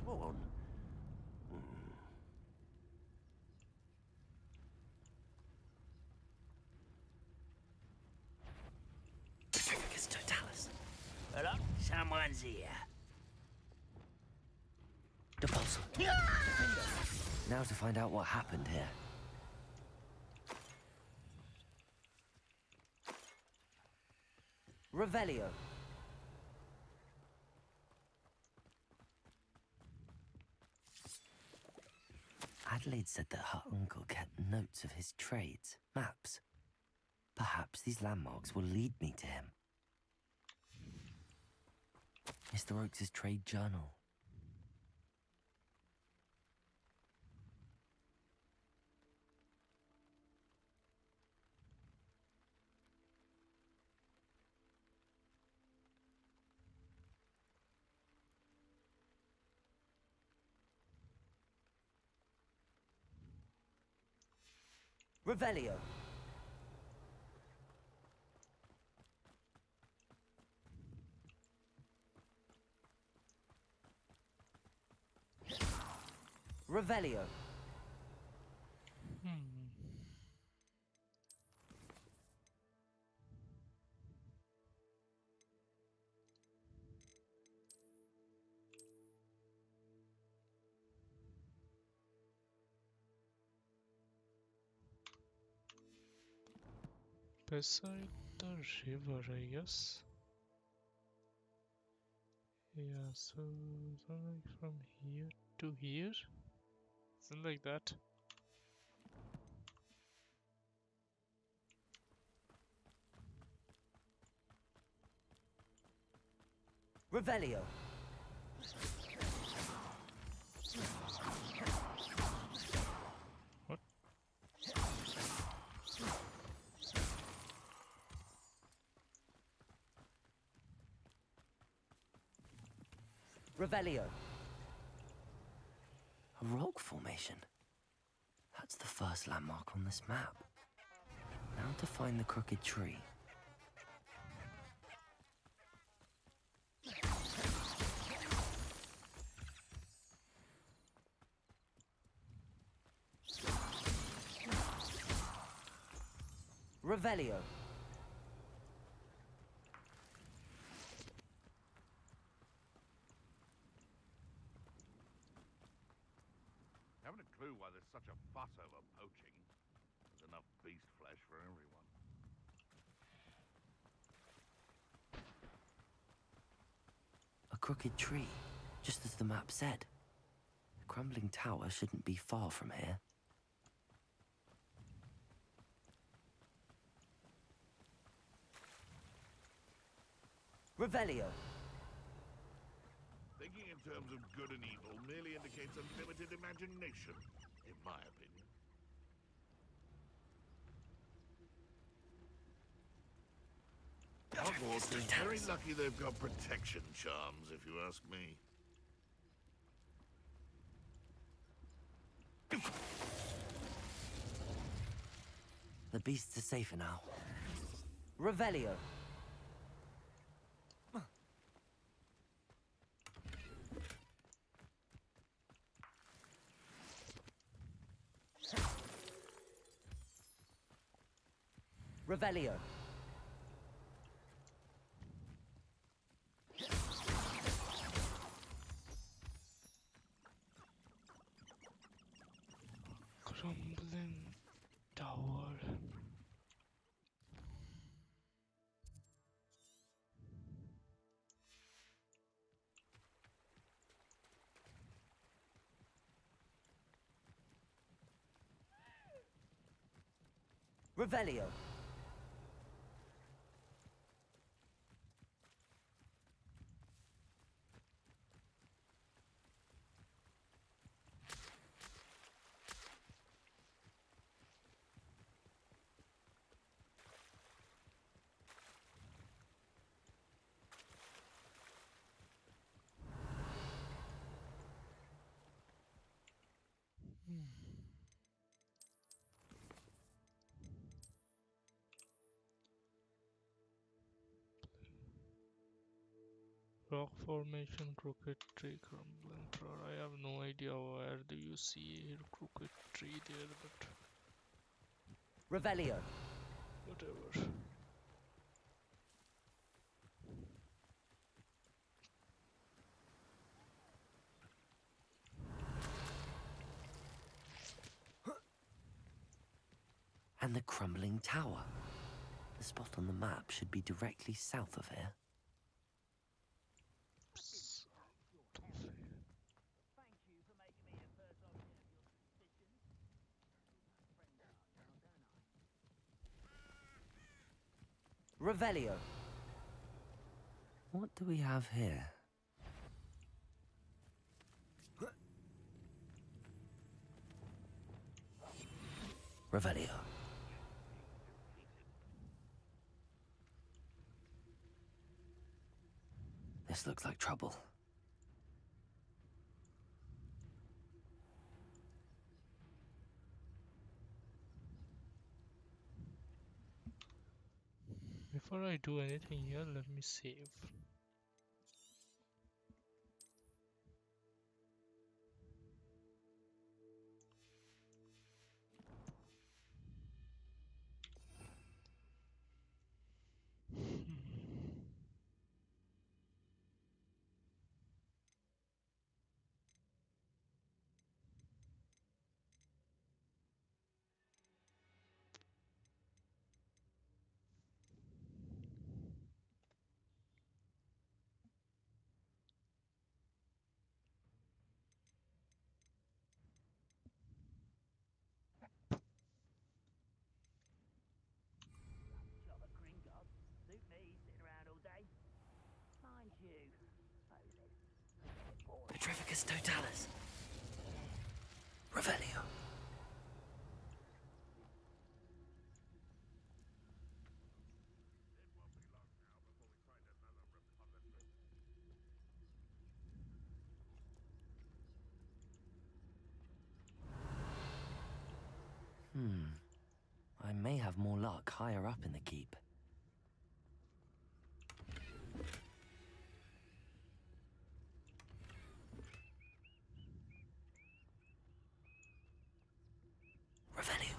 Swan. Petrificus totalis. Hello? Someone's here. Depulsum. Window. Now to find out what happened here. Revelio. Adelaide said that her uncle kept notes of his trades, maps. Perhaps these landmarks will lead me to him. Mr. Oakes's trade journal. Revelio. Revelio. Beside the river, I guess. Yeah, so something from here to here? Something like that. Revelio. What? Revelio. A rock formation. That's the first landmark on this map. Now to find the crooked tree. Revelio. Haven't a clue why there's such a fuss over poaching. There's enough beast flesh for everyone. A crooked tree, just as the map said. The crumbling tower shouldn't be far from here. Revelio. Thinking in terms of good and evil merely indicates a limited imagination, in my opinion. Hogwarts is very lucky they've got protection charms, if you ask me. The beasts are safer now. Revelio. Revelio. Crumbling tower. Revelio. Rock formation, crooked tree, crumbling tower. I have no idea where do you see a crooked tree there, but Revelio. whatever. And the crumbling tower. The spot on the map should be directly south of here. Revelio. What do we have here? Revelio. This looks like trouble. Before I do anything here, let me save. Petrificus totalis. Revelio. I may have more luck higher up in the keep. Revelio.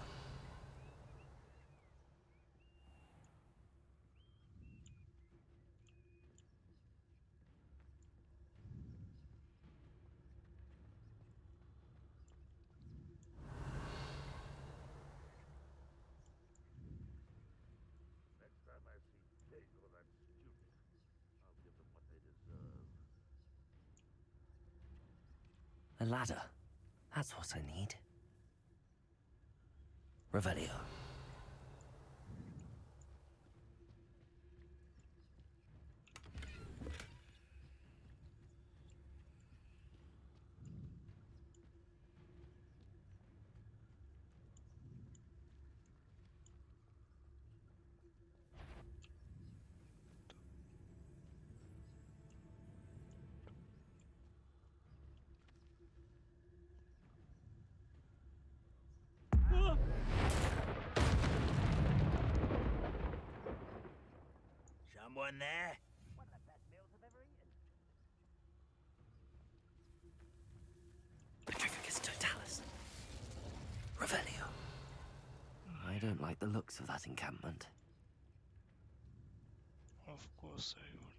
Next time I see Pig or that student, I'll give them what they deserve. A ladder. That's what I need. Revelio. Someone there? Petrificus totalis. Revelio. I don't like the looks of that encampment. Of course I would.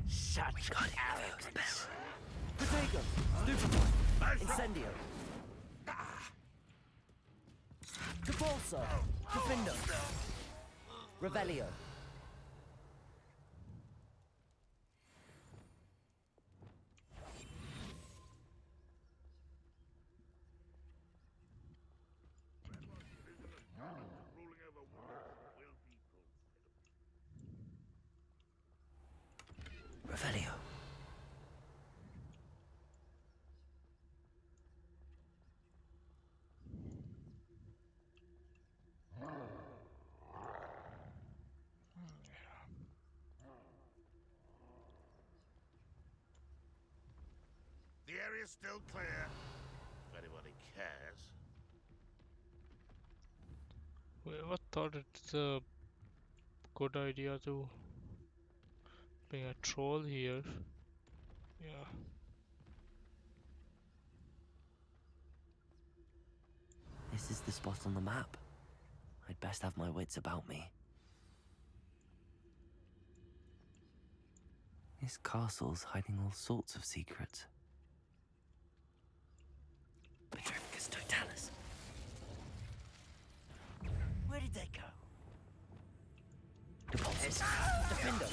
Such arrogance. Protego! Stupefy! Incendio! Depulso! Defindo! Revelio! Ruling over wolves will be Revelio. The area's still clear. If anybody cares. Whoever thought it's a good idea to bring a troll here? Yeah. This is the spot on the map. I'd best have my wits about me. This castle's hiding all sorts of secrets. Petrificus Totalis. Where did they go? Depulsus. Defendo.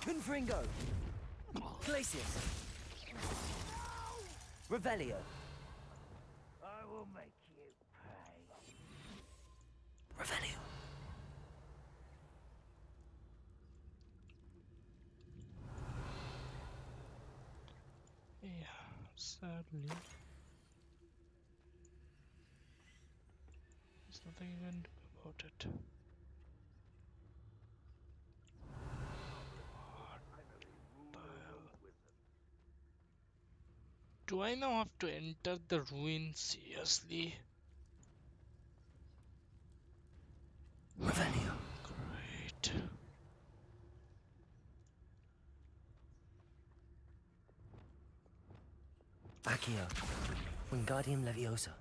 Confringo. Glacius. Revelio. I will make you pay. Revelio. Yeah, sadly. There's nothing you can do about it. What the hell? Do I now have to enter the ruin seriously? Revelio. Great. Accio. Wingardium Leviosa.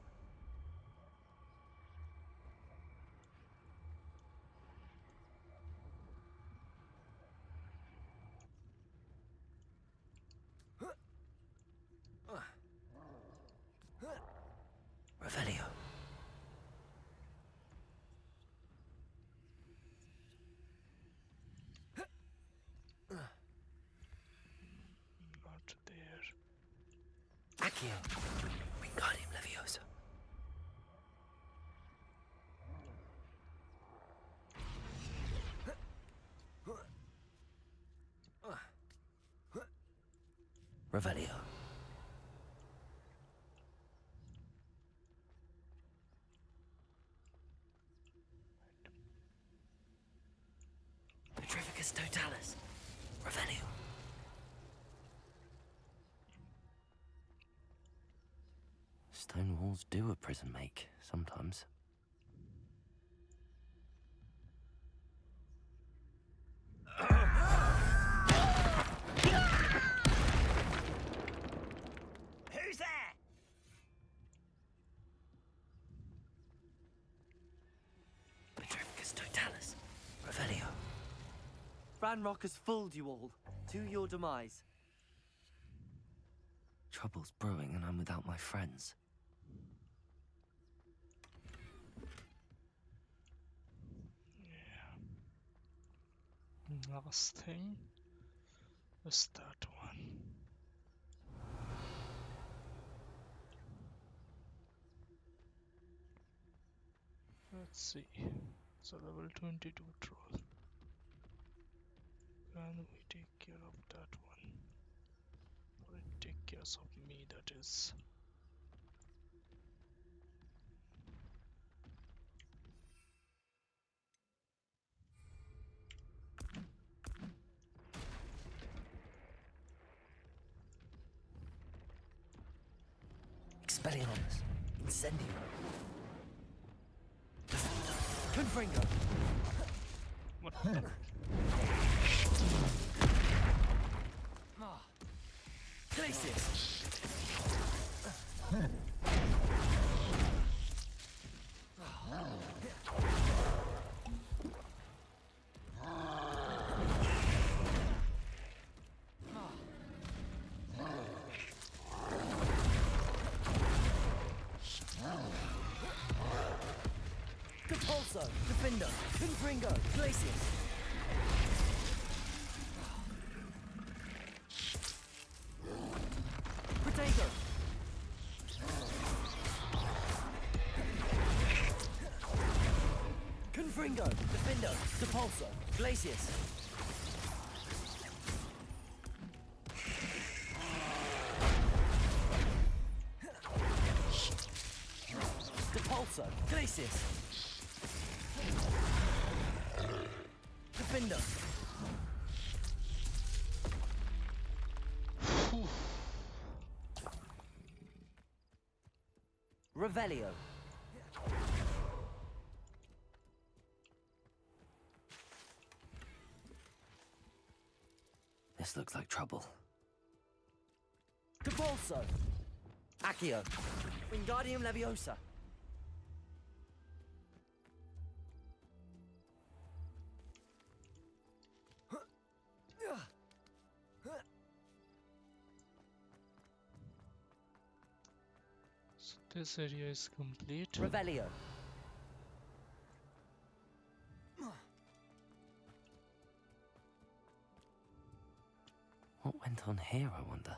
Revelio. Not there. Accio. Wingardium Leviosa. Revelio. Petrificus Totalis. Revelio. Stone walls do a prison make, sometimes. Who's there? Petrificus Totalis. Revelio. Ranrock has fooled you all, to your demise. Trouble's brewing and I'm without my friends. Last thing is that one. Let's see. It's a level 22 troll. Can we take care of that one? Or it take care of me, that is. Expelliarmus. Incendio. Confringo. What the? Glacius. Depulso. Defendo. Confringo. Glacius. Protego. Confringo. Defendo. Depulso. Glacius. Depulso. Glacius. Defender. Revelio. This looks like trouble. Depulso! Accio! Wingardium Leviosa! So this area is complete. Revelio! What went on here, I wonder?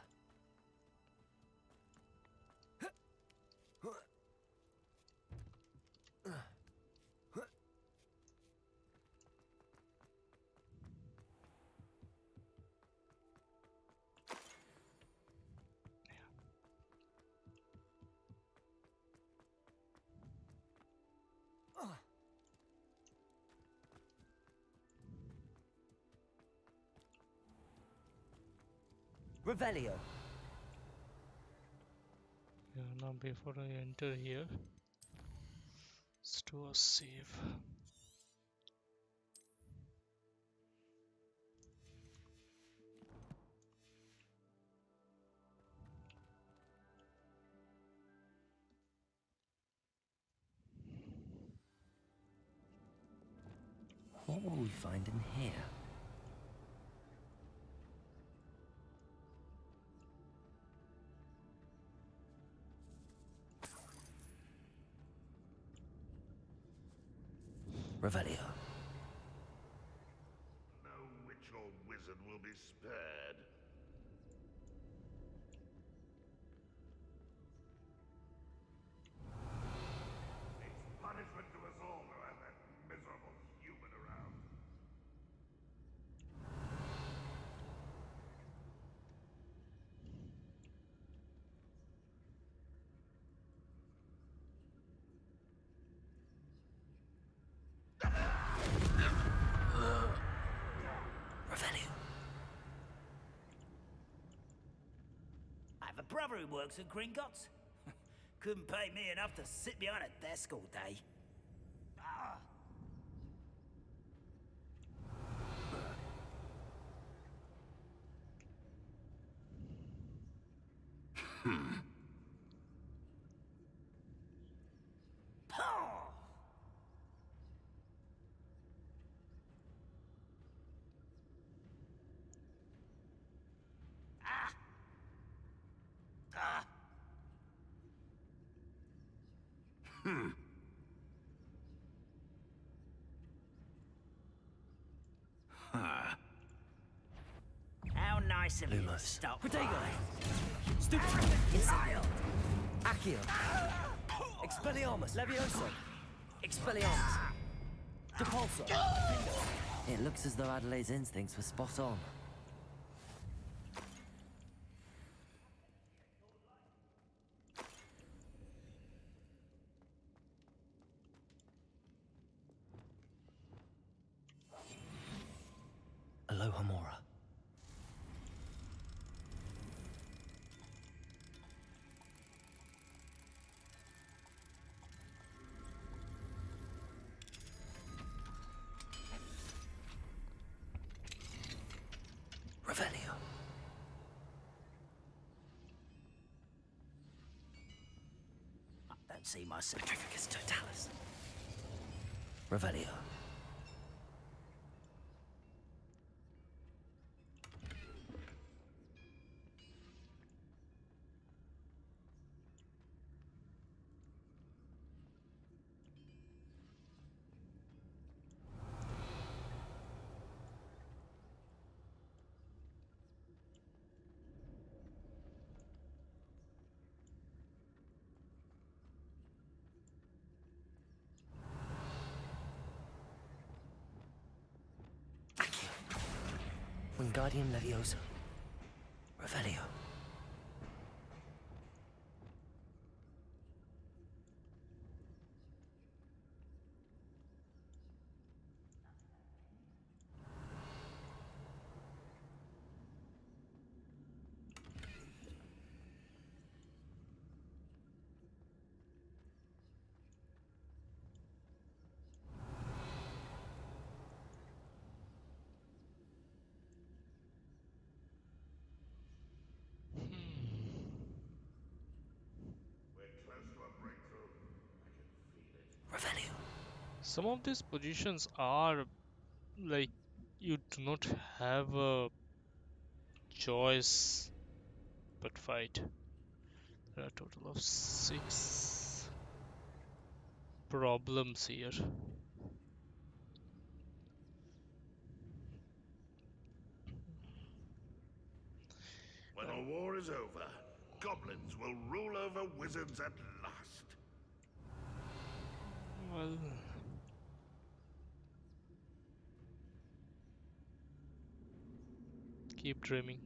Revelio! Yeah, now before I enter here, let's do a save. What will we find in here? Revelio. No witch or wizard will be spared. It's punishment to us all to have that miserable human around. Revelio. I have a brother who works at Gringotts. Couldn't pay me enough to sit behind a desk all day. Ah. How nice of you to stop Protego! by. Stupid! Incendio! Accio! Expelliarmus! Levioso! Expelliarmus! Depulso! It looks as though Adelaide's instincts were spot on. Aloha Mora. Revelio. I don't see myself. Petrificus totalis. Revelio. Wingardium Leviosa. Revelio. Some of these positions are like you do not have a choice but fight. There are a total of 6 problems here. When the war is over, goblins will rule over wizards at last. Well, keep dreaming.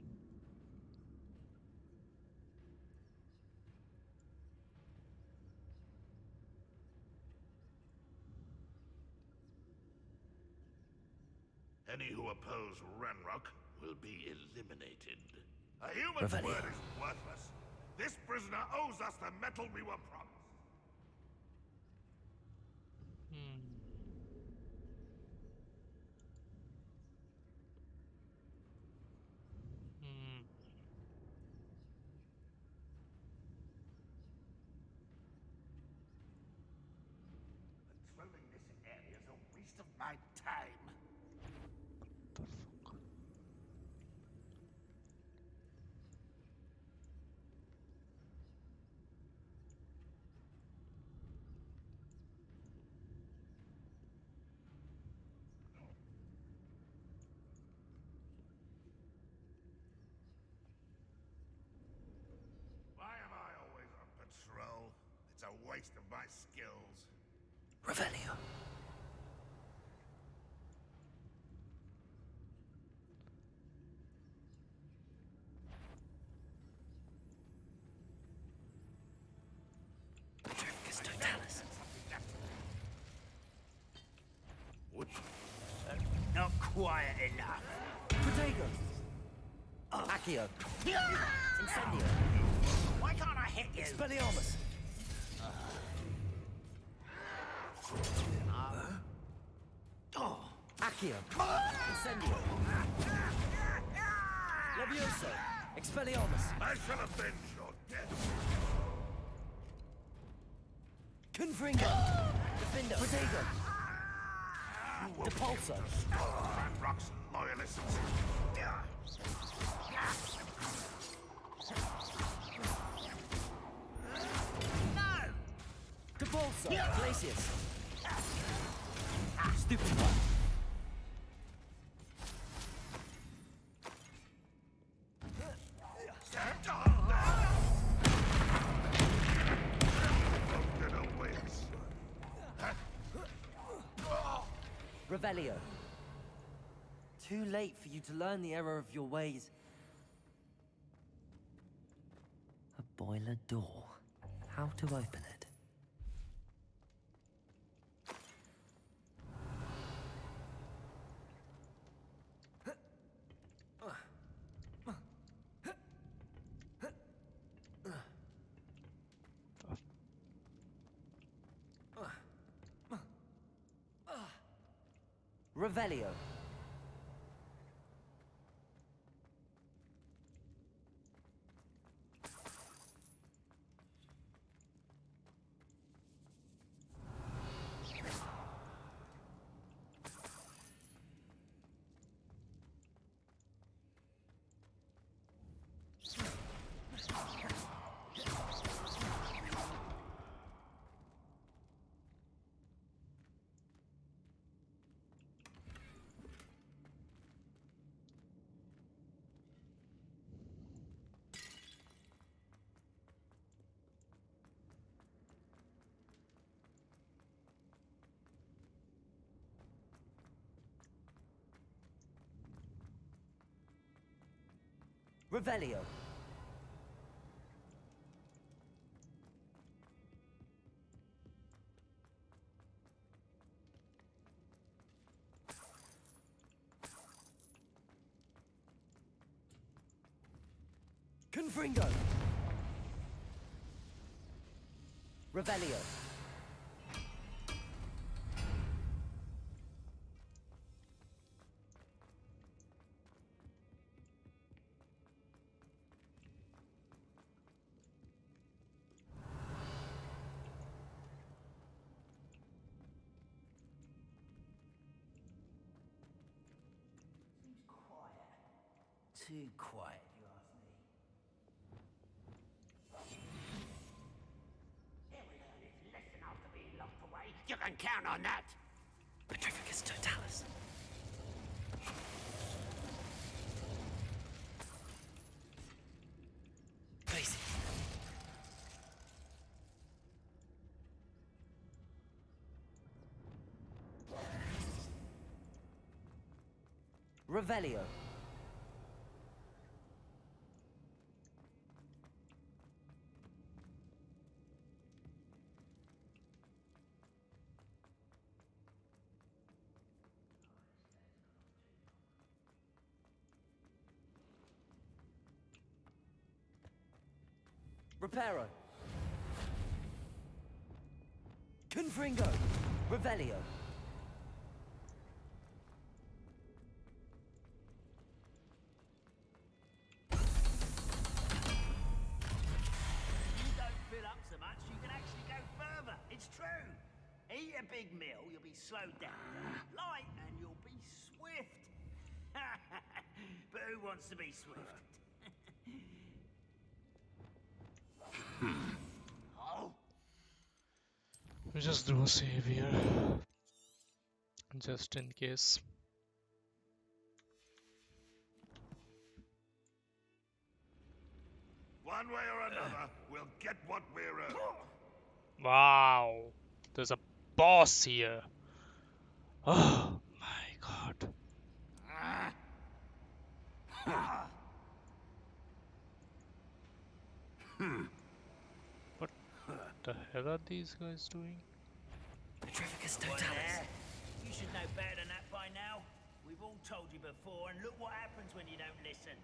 Any who oppose Ranrock will be eliminated. A human's Revelio. word is worthless. This prisoner owes us the metal we were promised. Hmm. Hmm. Patrolling this area is a waste of my time. Why am I always on patrol? It's a waste of my skills. Revelio. Trificus totalis. What? Not quiet enough. Protego. Accio. Incendio. Why can't I hit you? Expelliarmus. Accio. Incendio. Levioso. Expelliarmus. I shall avenge your death. Confringo. Defendo. Protego. Depulso. Ranrock's loyalists. Depulso. Glacius. Stupid one. Revelio. Too late for you to learn the error of your ways. A boiler door. How to open it? Revelio. Revelio. Confringo. Revelio. too quiet, if you ask me. He'll learn his lesson after being locked away. You can count on that. Petrificus totalis. Glacius. Revelio. Reparo. Confringo. Revelio. You don't fill up so much, you can actually go further. It's true. Eat a big meal, you'll be slowed down. Light, and you'll be swift. But who wants to be swift? Oh. We just do a save here, just in case. One way or another, we'll get what we're earned. Wow, there's a boss here. Oh my god. What the hell are these guys doing? Petrificus Well, totalis. you should know better than that by now. We've all told you before, and look what happens when you don't listen.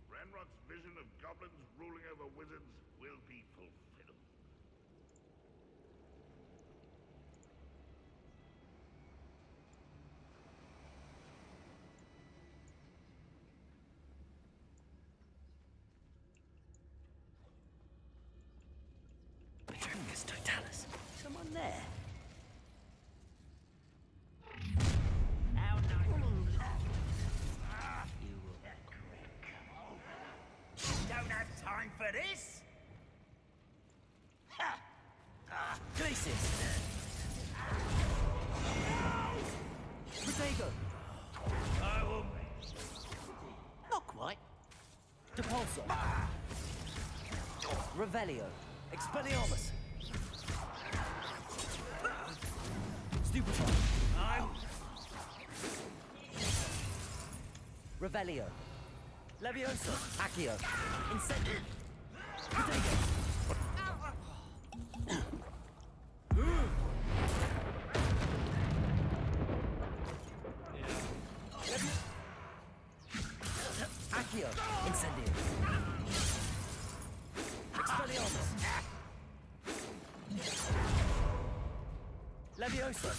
Ranrock's vision of goblins ruling over wizards will be fulfilled. Petrificus totalis. Someone there? How nice. You will don't have time for this? Ha! Glacius. Protego. I will. Not quite. Depulso. Revelio. Expelliarmus. Stupefy. Revelio. Levioso. Accio. Incendio. Protego. Accio. Incendio. Expelliarmus. Levioso.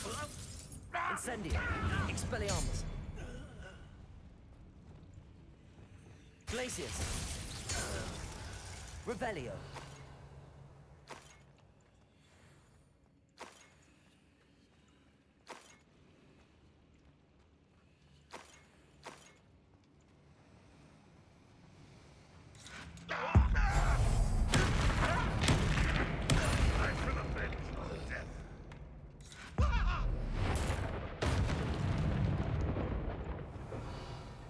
Incendio. Expelliarmus. Glacius. Revelio.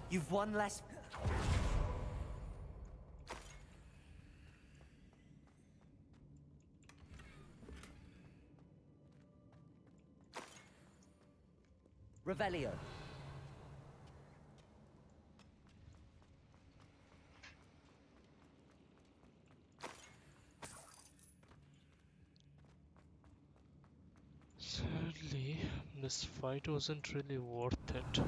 You've one less. Revelio. Sadly, this fight wasn't really worth it.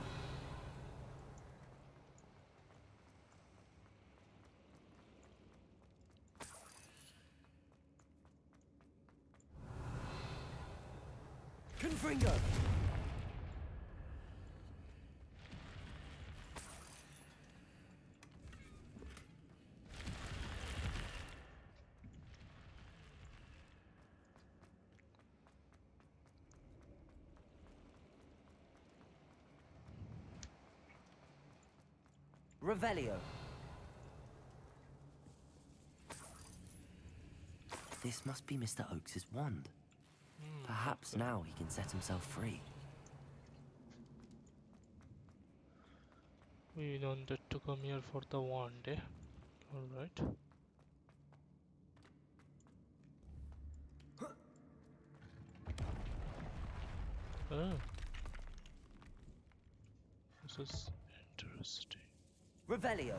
go. Revelio. This must be Mr. Oakes's wand. Perhaps now he can set himself free. We wanted to come here for the wand, eh? Alright. Oh. This is interesting. Revelio.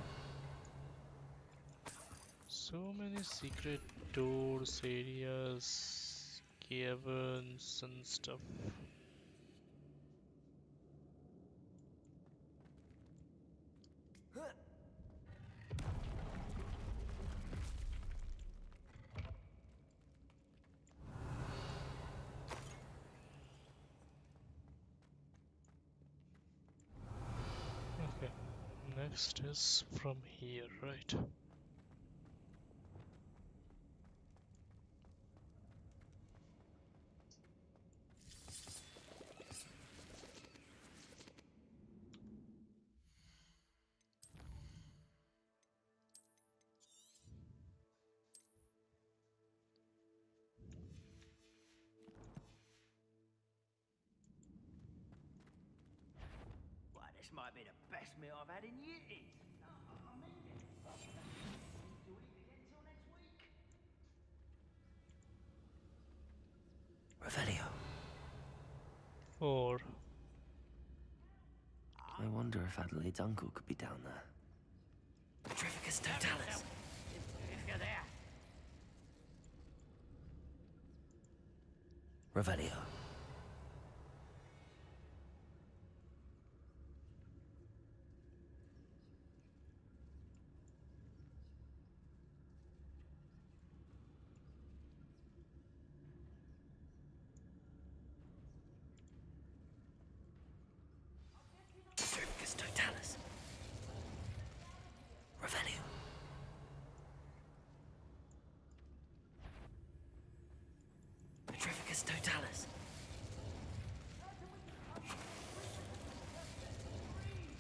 So many secret doors, areas, caverns and stuff. Okay, next is from here, right? Well, this might be the best meal I've had in years. I mean it. To eat again till next week. Revelio. Or I wonder if Adelaide's uncle could be down there. Petrificus totalis. If you're there. Revelio. Petrificus totalis. Revelio. Petrificus totalis.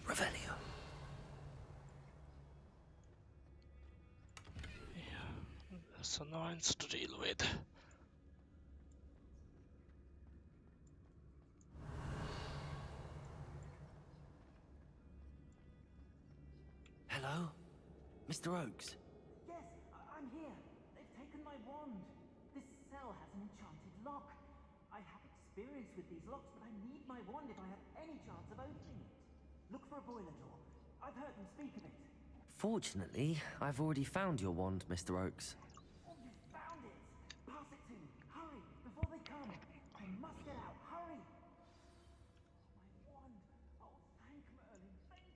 Revelio. that's annoyance to deal with. Hello? Mr. Oakes? Yes, I'm here. They've taken my wand. This cell has an enchanted lock. I have experience with these locks, but I need my wand if I have any chance of opening it. Look for a boiler door. I've heard them speak of it. Fortunately, I've already found your wand, Mr. Oakes. Oh, you found it! Pass it to me. Hurry, before they come. I must get out. Hurry! My wand. Oh, thank Merlin. Thank you.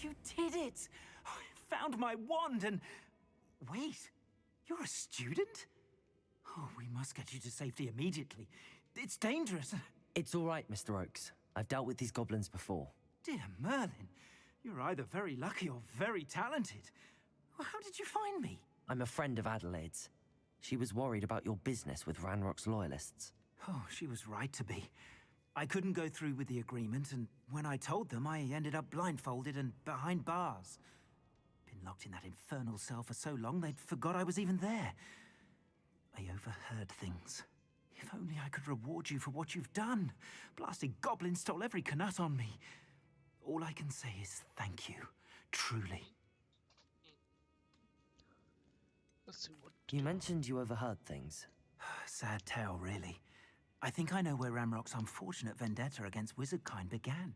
You did it! I found my wand and... Wait, you're a student? Oh, we must get you to safety immediately. It's dangerous. It's all right, Mr. Oakes. I've dealt with these goblins before. Dear Merlin, you're either very lucky or very talented. Well, how did you find me? I'm a friend of Adelaide's. She was worried about your business with Ranrock's loyalists. Oh, she was right to be. I couldn't go through with the agreement, and when I told them, I ended up blindfolded and behind bars. Been locked in that infernal cell for so long, they'd forgot I was even there. I overheard things. If only I could reward you for what you've done. Blasted goblins stole every canut on me. All I can say is thank you. Truly. Let's see what. You mentioned you overheard things. Sad tale, really. I think I know where Ramrock's unfortunate vendetta against wizardkind began.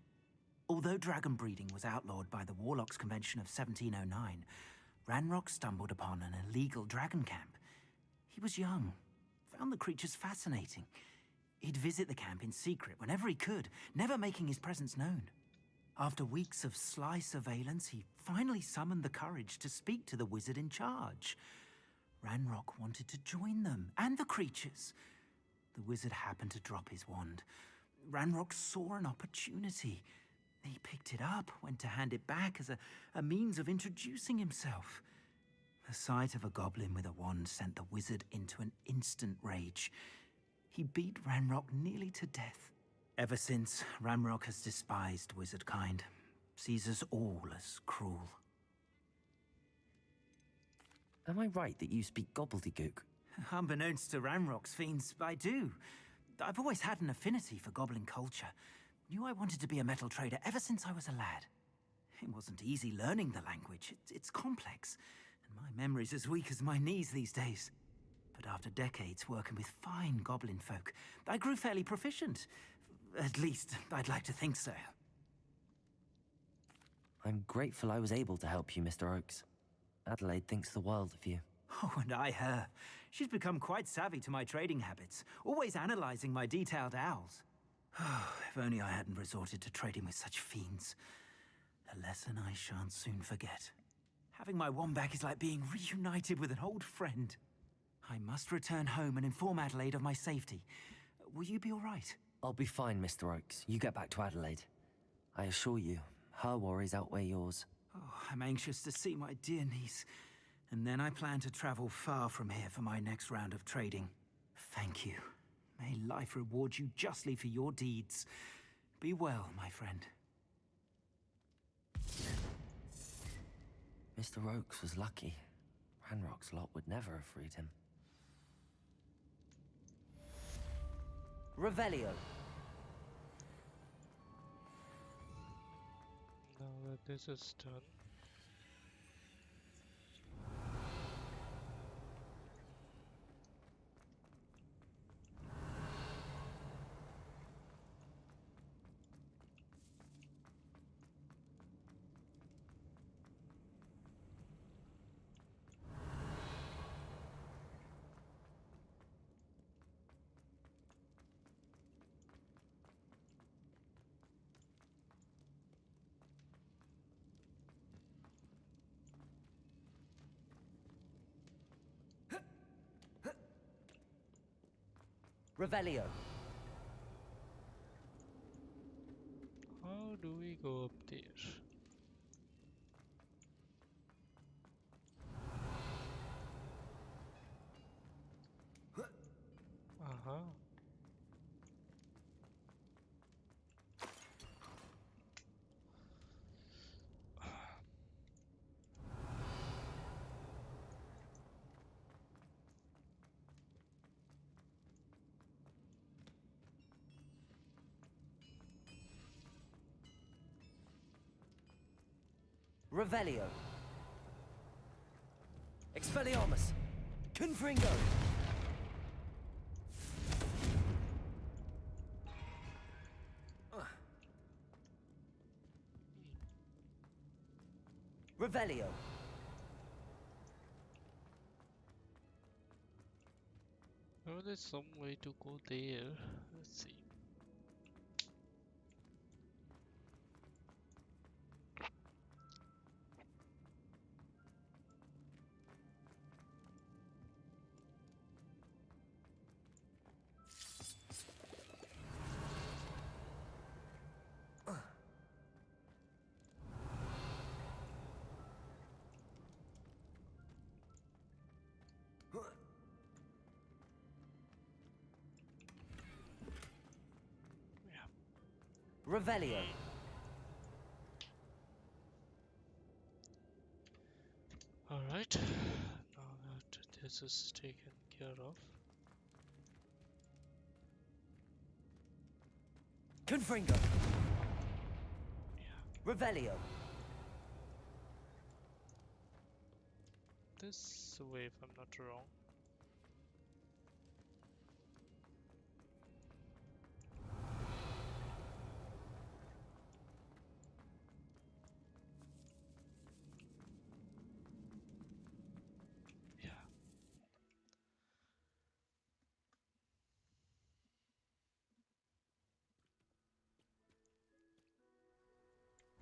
Although dragon breeding was outlawed by the Warlocks Convention of 1709, Ranrock stumbled upon an illegal dragon camp. He was young, found the creatures fascinating. He'd visit the camp in secret whenever he could, never making his presence known. After weeks of sly surveillance, he finally summoned the courage to speak to the wizard in charge. Ranrock wanted to join them, and the creatures. The wizard happened to drop his wand. Ranrock saw an opportunity. He picked it up, went to hand it back as a means of introducing himself. The sight of a goblin with a wand sent the wizard into an instant rage. He beat Ranrock nearly to death. Ever since, Ranrock has despised wizard kind, sees us all as cruel. Am I right that you speak gobbledygook? Unbeknownst to Ranrock's fiends, I do. I've always had an affinity for goblin culture. Knew I wanted to be a metal trader ever since I was a lad. It wasn't easy learning the language. It's complex, and my memory's as weak as my knees these days. But after decades working with fine goblin folk, I grew fairly proficient. At least, I'd like to think so. I'm grateful I was able to help you, Mr. Oakes. Adelaide thinks the world of you. Oh, and I her. She's become quite savvy to my trading habits, always analyzing my detailed owls. If only I hadn't resorted to trading with such fiends. A lesson I shan't soon forget. Having my wand back is like being reunited with an old friend. I must return home and inform Adelaide of my safety. Will you be all right? I'll be fine, Mr. Oakes. You get back to Adelaide. I assure you, her worries outweigh yours. Oh, I'm anxious to see my dear niece. And then I plan to travel far from here for my next round of trading. Thank you. May life reward you justly for your deeds. Be well, my friend. Mr. Oakes was lucky. Ranrock's lot would never have freed him. Revelio. Now that this is done, Revelio. how do we go up there? Uh-huh. Revelio. Expelliarmus. Confringo. Revelio. Oh, there's some way to go there. Let's see. Revelio. Alright, now that this is taken care of. Confringo. Revelio. This way, if I'm not wrong.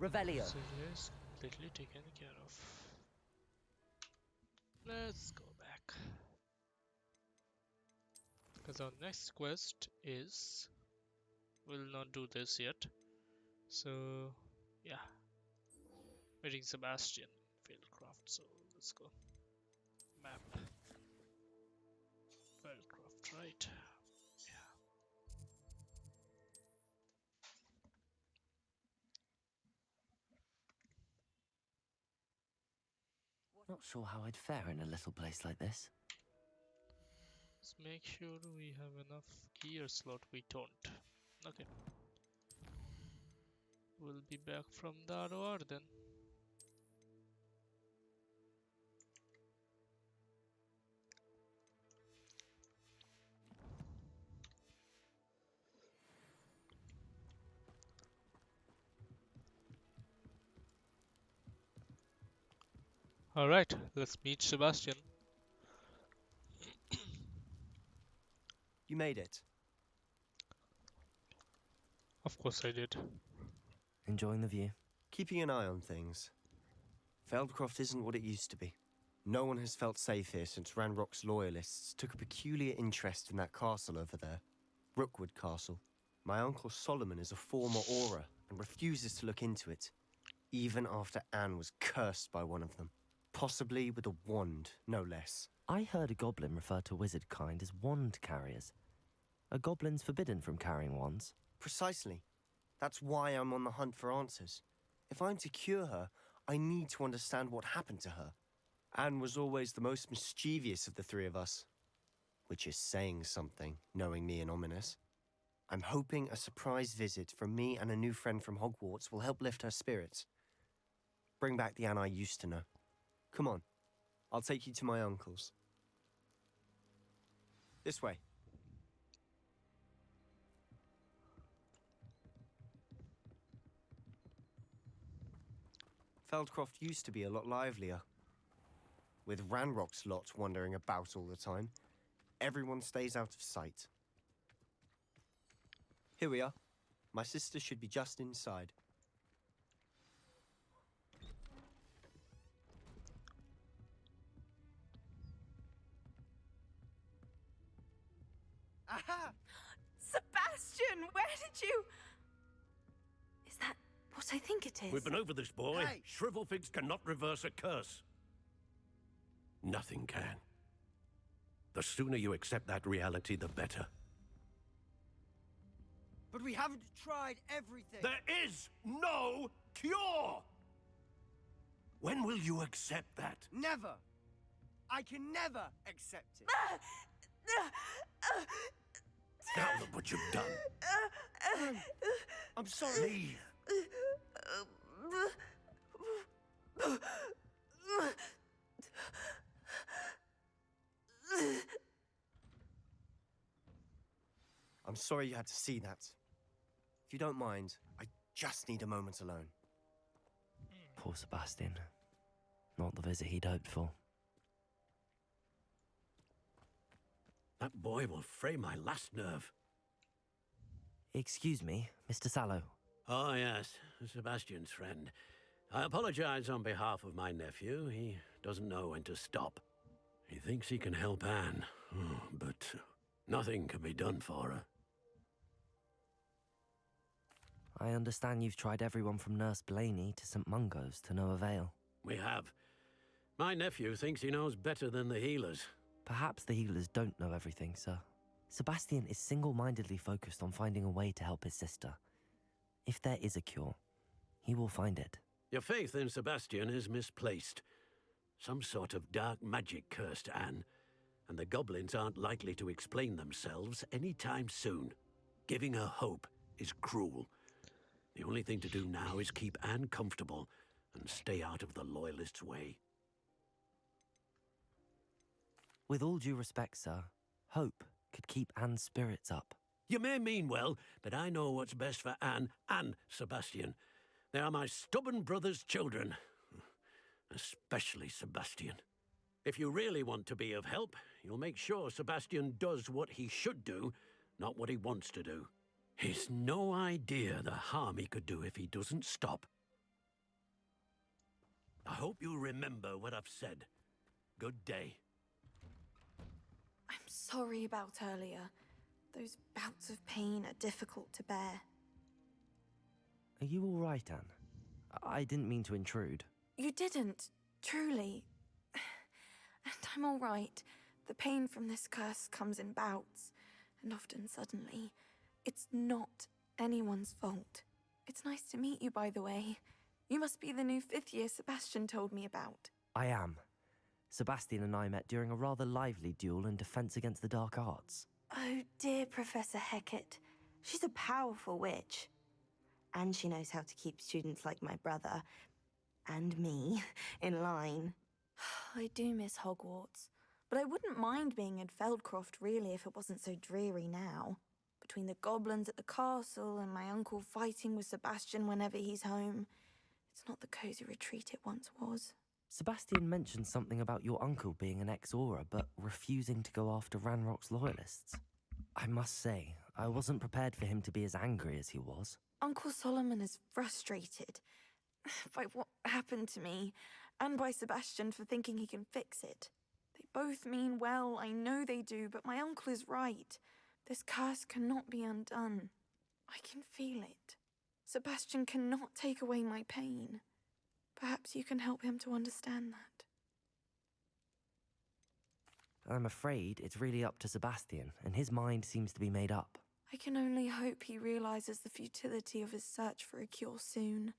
Revelio. Celia is completely taken care of. Let's go back. Because our next quest is... We'll not do this yet. So, yeah. Meeting Sebastian. Fieldcraft, so let's go. Map. Fieldcraft, right. Not sure how I'd fare in a little place like this. Let's make sure we have enough gear slot. We don't. Okay. We'll be back from the ROR then. Alright, let's meet Sebastian. You made it. Of course I did. Enjoying the view? Keeping an eye on things. Feldcroft isn't what it used to be. No one has felt safe here since Ranrock's loyalists took a peculiar interest in that castle over there. Rookwood Castle. My uncle Solomon is a former Auror and refuses to look into it, even after Anne was cursed by one of them. Possibly with a wand, no less. I heard a goblin refer to wizard kind as wand carriers. Are goblins forbidden from carrying wands? Precisely. That's why I'm on the hunt for answers. If I'm to cure her, I need to understand what happened to her. Anne was always the most mischievous of the three of us. Which is saying something, knowing me and Ominous. I'm hoping a surprise visit from me and a new friend from Hogwarts will help lift her spirits. Bring back the Anne I used to know. Come on, I'll take you to my uncle's. This way. Feldcroft used to be a lot livelier. With Ranrock's lot wandering about all the time, everyone stays out of sight. Here we are. My sister should be just inside. Aha! Sebastian, where did you... Is that what I think it is? We've been over this, boy. Hey! Shrivelfigs cannot reverse a curse. Nothing can. The sooner you accept that reality, the better. But we haven't tried everything. There is no cure! When will you accept that? Never. I can never accept it. Now look what you've done. I'm sorry. Leave. I'm sorry you had to see that. If you don't mind, I just need a moment alone. Poor Sebastian. Not the visit he'd hoped for. That boy will fray my last nerve. Excuse me, Mr. Sallow. Oh, yes, Sebastian's friend. I apologize on behalf of my nephew. He doesn't know when to stop. He thinks he can help Anne, but nothing can be done for her. I understand you've tried everyone from Nurse Blaney to St. Mungo's to no avail. We have. My nephew thinks he knows better than the healers. Perhaps the healers don't know everything, sir. Sebastian is single-mindedly focused on finding a way to help his sister. If there is a cure, he will find it. Your faith in Sebastian is misplaced. Some sort of dark magic cursed Anne, and the goblins aren't likely to explain themselves anytime soon. Giving her hope is cruel. The only thing to do now is keep Anne comfortable and stay out of the Loyalists' way. With all due respect, sir, hope could keep Anne's spirits up. You may mean well, but I know what's best for Anne and Sebastian. They are my stubborn brother's children. Especially Sebastian. If you really want to be of help, you'll make sure Sebastian does what he should do, not what he wants to do. He's no idea the harm he could do if he doesn't stop. I hope you remember what I've said. Good day. I'm sorry about earlier. Those bouts of pain are difficult to bear. Are you all right, Anne? I didn't mean to intrude. You didn't, truly. And I'm all right. The pain from this curse comes in bouts, and often suddenly. It's not anyone's fault. It's nice to meet you, by the way. You must be the new 5th year Sebastian told me about. I am. Sebastian and I met during a rather lively duel in Defense Against the Dark Arts. Oh, dear Professor Hecat. She's a powerful witch. And she knows how to keep students like my brother, and me, in line. I do miss Hogwarts, but I wouldn't mind being in Feldcroft, really, if it wasn't so dreary now. Between the goblins at the castle and my uncle fighting with Sebastian whenever he's home, it's not the cosy retreat it once was. Sebastian mentioned something about your uncle being an ex-Auror, but refusing to go after Ranrock's loyalists. I must say, I wasn't prepared for him to be as angry as he was. Uncle Solomon is frustrated by what happened to me, and by Sebastian for thinking he can fix it. They both mean well, I know they do, but my uncle is right. This curse cannot be undone. I can feel it. Sebastian cannot take away my pain. Perhaps you can help him to understand that. I'm afraid it's really up to Sebastian, and his mind seems to be made up. I can only hope he realizes the futility of his search for a cure soon.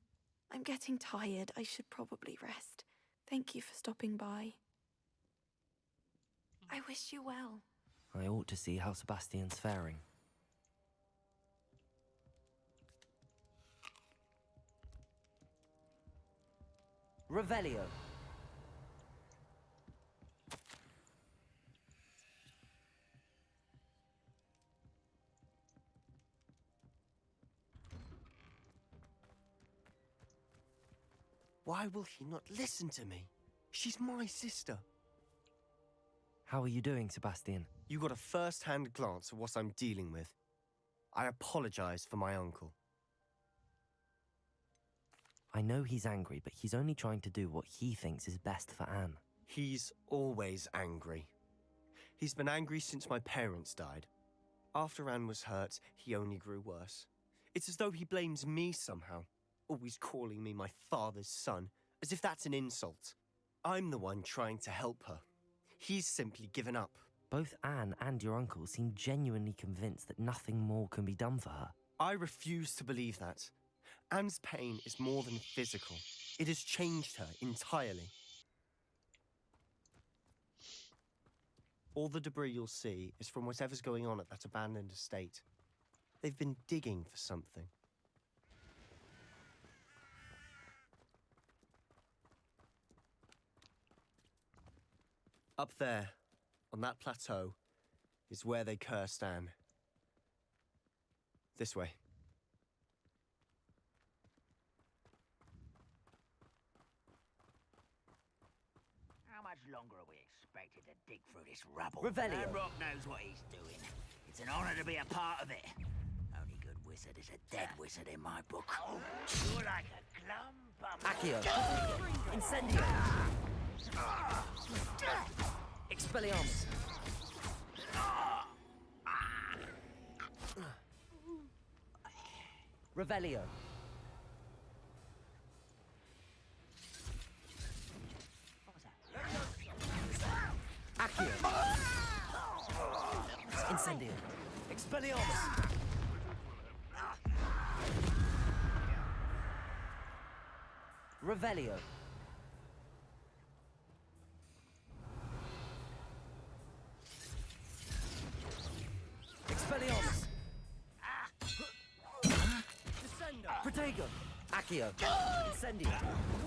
I'm getting tired. I should probably rest. Thank you for stopping by. I wish you well. I ought to see how Sebastian's faring. Revelio. Why will he not listen to me? She's my sister. How are you doing, Sebastian? You got a first-hand glance at what I'm dealing with. I apologize for my uncle. I know he's angry, but he's only trying to do what he thinks is best for Anne. He's always angry. He's been angry since my parents died. After Anne was hurt, he only grew worse. It's as though he blames me somehow, always calling me my father's son, as if that's an insult. I'm the one trying to help her. He's simply given up. Both Anne and your uncle seem genuinely convinced that nothing more can be done for her. I refuse to believe that. Anne's pain is more than physical. It has changed her entirely. All the debris you'll see is from whatever's going on at that abandoned estate. They've been digging for something. Up there, on that plateau, is where they cursed Anne. This way. How much longer are we expected to dig through this rubble? Revelio. Ranrock knows what he's doing. It's an honor to be a part of it. Only good wizard is a dead wizard in my book. You're like a clump of... Accio. Incendio. Expelliarmus. Revelio. Accio. Incendio. Expelliarmus. Revelio. Expelliarmus. Descendo. Protego. Accio. Incendio.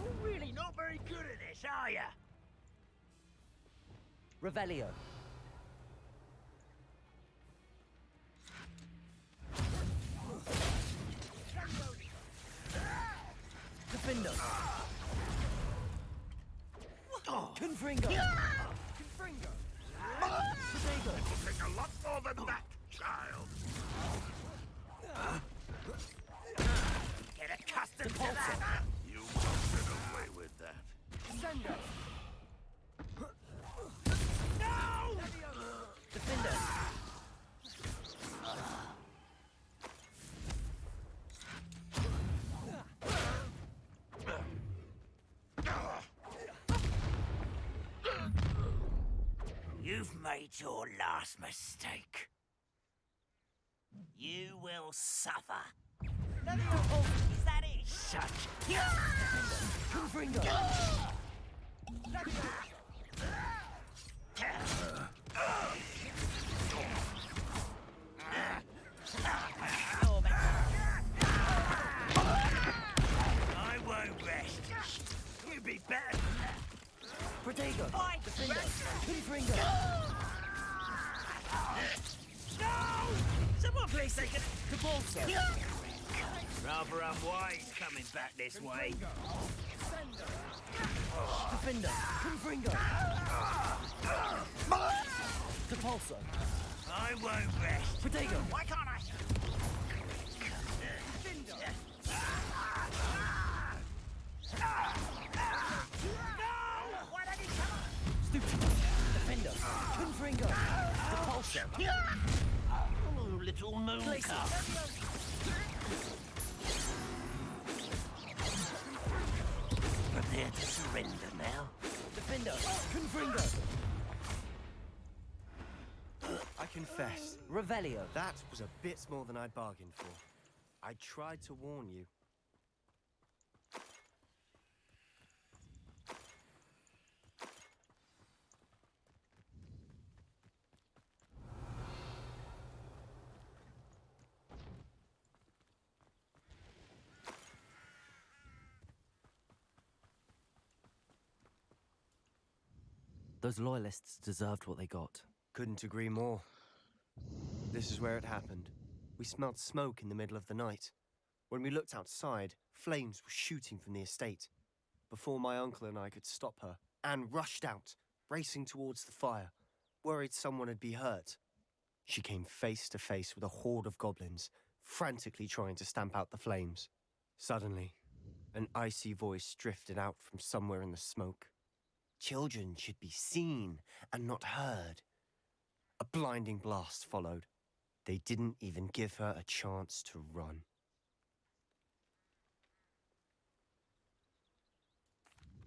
You're really not very good at this, are you? Revelio. Defindo. Confringo. Confringo. Protego. It'll take a lot more than that, child. Get accustomed to that. You won't get away with that. Ascender! No! Defender! You've made your last mistake. You will suffer. Is that it? Such. Confringo! I won't rest. You'd be better than that. Protego! Fight! Defender! Confringo! No! Someone please take it. Capulso! Rather unwise coming back this way. Defender! Confringo! Capulso! I won't rest. Protego! Why can't I? No! Why don't you come on? Stupid! Defender! Confringo! Capulso! Oh, little mooncup. Prepare to surrender now. Defender! Confringo! I confess, Revelio! that was a bit more than I'd bargained for. I tried to warn you. Those loyalists deserved what they got. Couldn't agree more. This is where it happened. We smelled smoke in the middle of the night. When we looked outside, flames were shooting from the estate. Before my uncle and I could stop her, Anne rushed out, racing towards the fire, worried someone had been hurt. She came face to face with a horde of goblins, frantically trying to stamp out the flames. Suddenly, an icy voice drifted out from somewhere in the smoke. Children should be seen and not heard. A blinding blast followed. They didn't even give her a chance to run.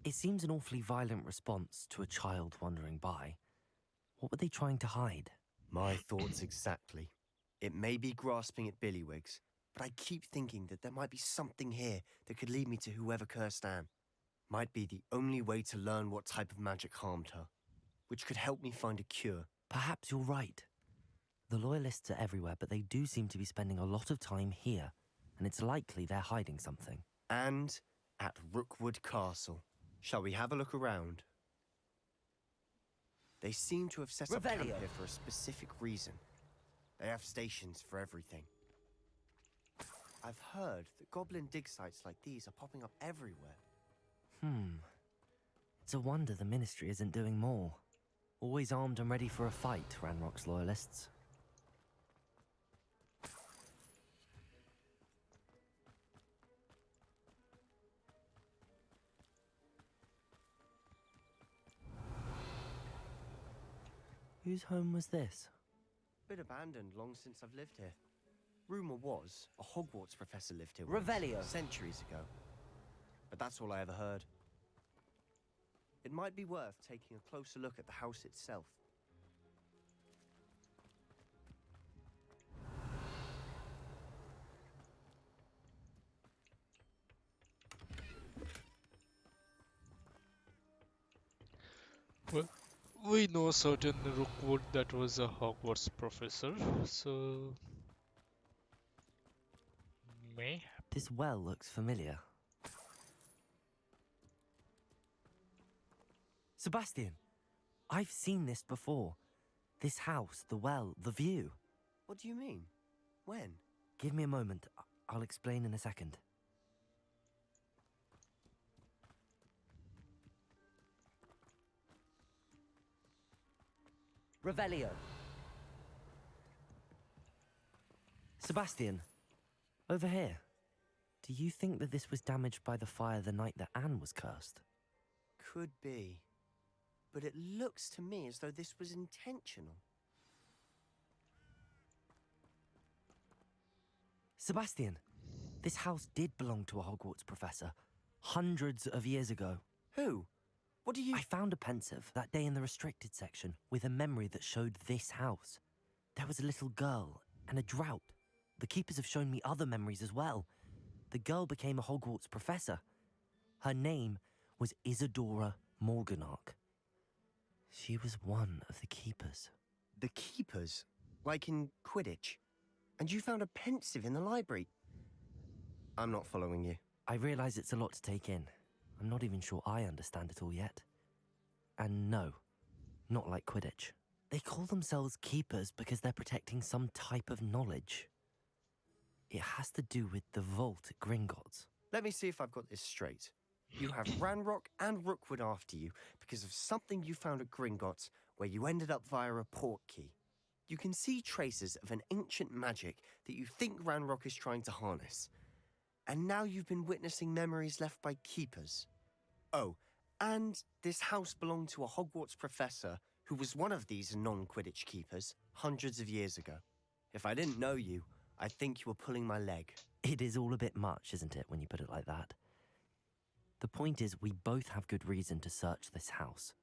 It seems an awfully violent response to a child wandering by. What were they trying to hide? My thoughts exactly. It may be grasping at Billywigs, but I keep thinking that there might be something here that could lead me to whoever cursed Anne. Might be the only way to learn what type of magic harmed her, which could help me find a cure. Perhaps you're right. The Loyalists are everywhere, but they do seem to be spending a lot of time here, and it's likely they're hiding something. And at Rookwood Castle. Shall we have a look around? They seem to have set up camp Revelio. here for a specific reason. They have stations for everything. I've heard that goblin dig sites like these are popping up everywhere. It's a wonder the Ministry isn't doing more. Always armed and ready for a fight, Ranrock's Loyalists. Whose home was this? Been abandoned long since I've lived here. Rumour was a Hogwarts professor lived here Revelio. once, centuries ago. But that's all I ever heard. It might be worth taking a closer look at the house itself. Well, we know certain Rookwood that was a Hogwarts professor, so may. This well looks familiar. Sebastian, I've seen this before. This house, the well, the view. What do you mean? When? Give me a moment. I'll explain in a second. Revelio. Sebastian, over here. Do you think that this was damaged by the fire the night that Anne was cursed? Could be. But it looks to me as though this was intentional. Sebastian, this house did belong to a Hogwarts professor hundreds of years ago. Who? What do you... I found a pensive that day in the restricted section with a memory that showed this house. There was a little girl and a drought. The keepers have shown me other memories as well. The girl became a Hogwarts professor. Her name was Isadora Morganark. She was one of the keepers. The keepers? Like in Quidditch? And you found a pensive in the library? I'm not following you. I realise it's a lot to take in. I'm not even sure I understand it all yet. And no, not like Quidditch. They call themselves keepers because they're protecting some type of knowledge. It has to do with the vault at Gringotts. Let me see if I've got this straight. You have Ranrock and Rookwood after you because of something you found at Gringotts where you ended up via a port key. You can see traces of an ancient magic that you think Ranrock is trying to harness. And now you've been witnessing memories left by keepers. Oh, and this house belonged to a Hogwarts professor who was one of these non-Quidditch keepers hundreds of years ago. If I didn't know you, I'd think you were pulling my leg. It is all a bit much, isn't it, when you put it like that? The point is, we both have good reason to search this house.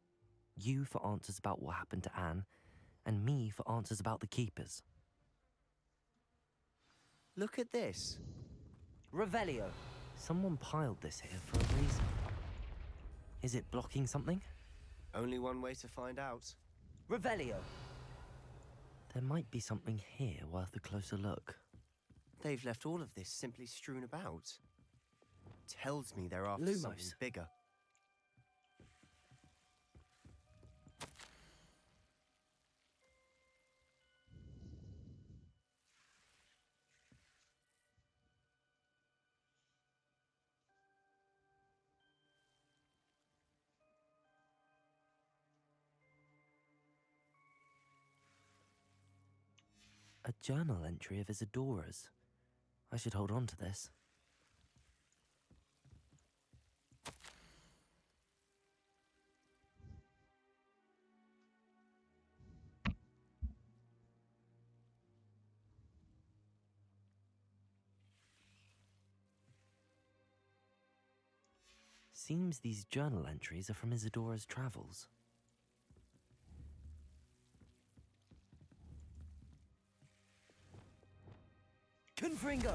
You for answers about what happened to Anne, and me for answers about the keepers. Look at this. Revelio. Someone piled this here for a reason. Is it blocking something? Only one way to find out. Revelio. There might be something here worth a closer look. They've left all of this simply strewn about. Tells me they're after Lumos. something bigger. A journal entry of Isadora's. I should hold on to this. Seems these journal entries are from Isadora's travels. Confringo!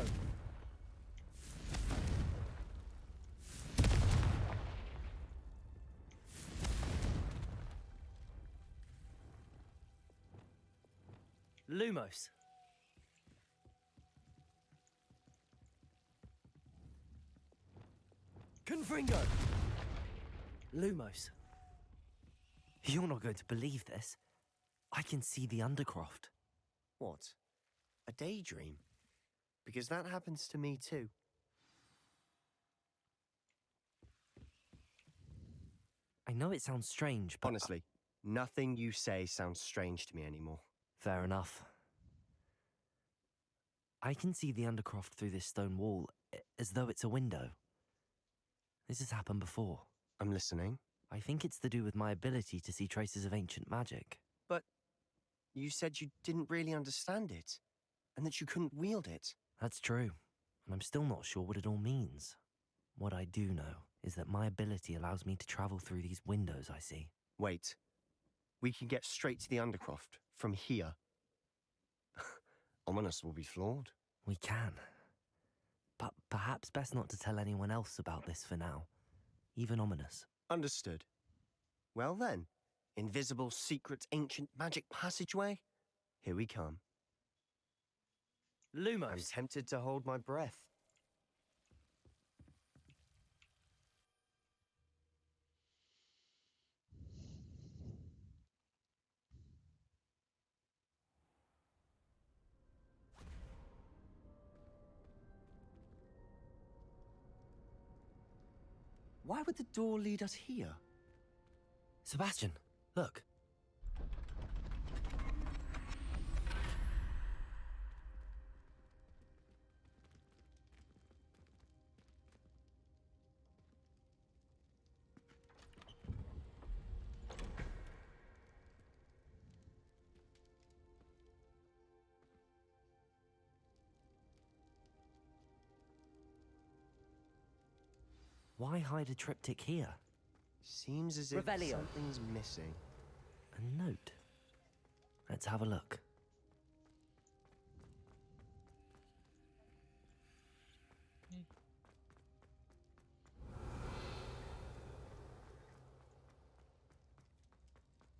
Lumos. Confringo! Lumos. You're not going to believe this. I can see the Undercroft. What? A daydream? Because that happens to me too. I know it sounds strange, but... Honestly, nothing you say sounds strange to me anymore. Fair enough. I can see the Undercroft through this stone wall, as though it's a window. This has happened before. I'm listening. I think it's to do with my ability to see traces of ancient magic. But you said you didn't really understand it, and that you couldn't wield it. That's true, and I'm still not sure what it all means. What I do know is that my ability allows me to travel through these windows I see. Wait. We can get straight to the Undercroft from here. Ominous will be flawed. We can. But perhaps best not to tell anyone else about this for now. Even Ominous. Understood. Well then, invisible, secret, ancient magic passageway? Here we come. Lumos. I'm tempted to hold my breath. Why would the door lead us here? Sebastian, look. Why hide a triptych here? Seems as if Revelio. something's missing. A note. Let's have a look.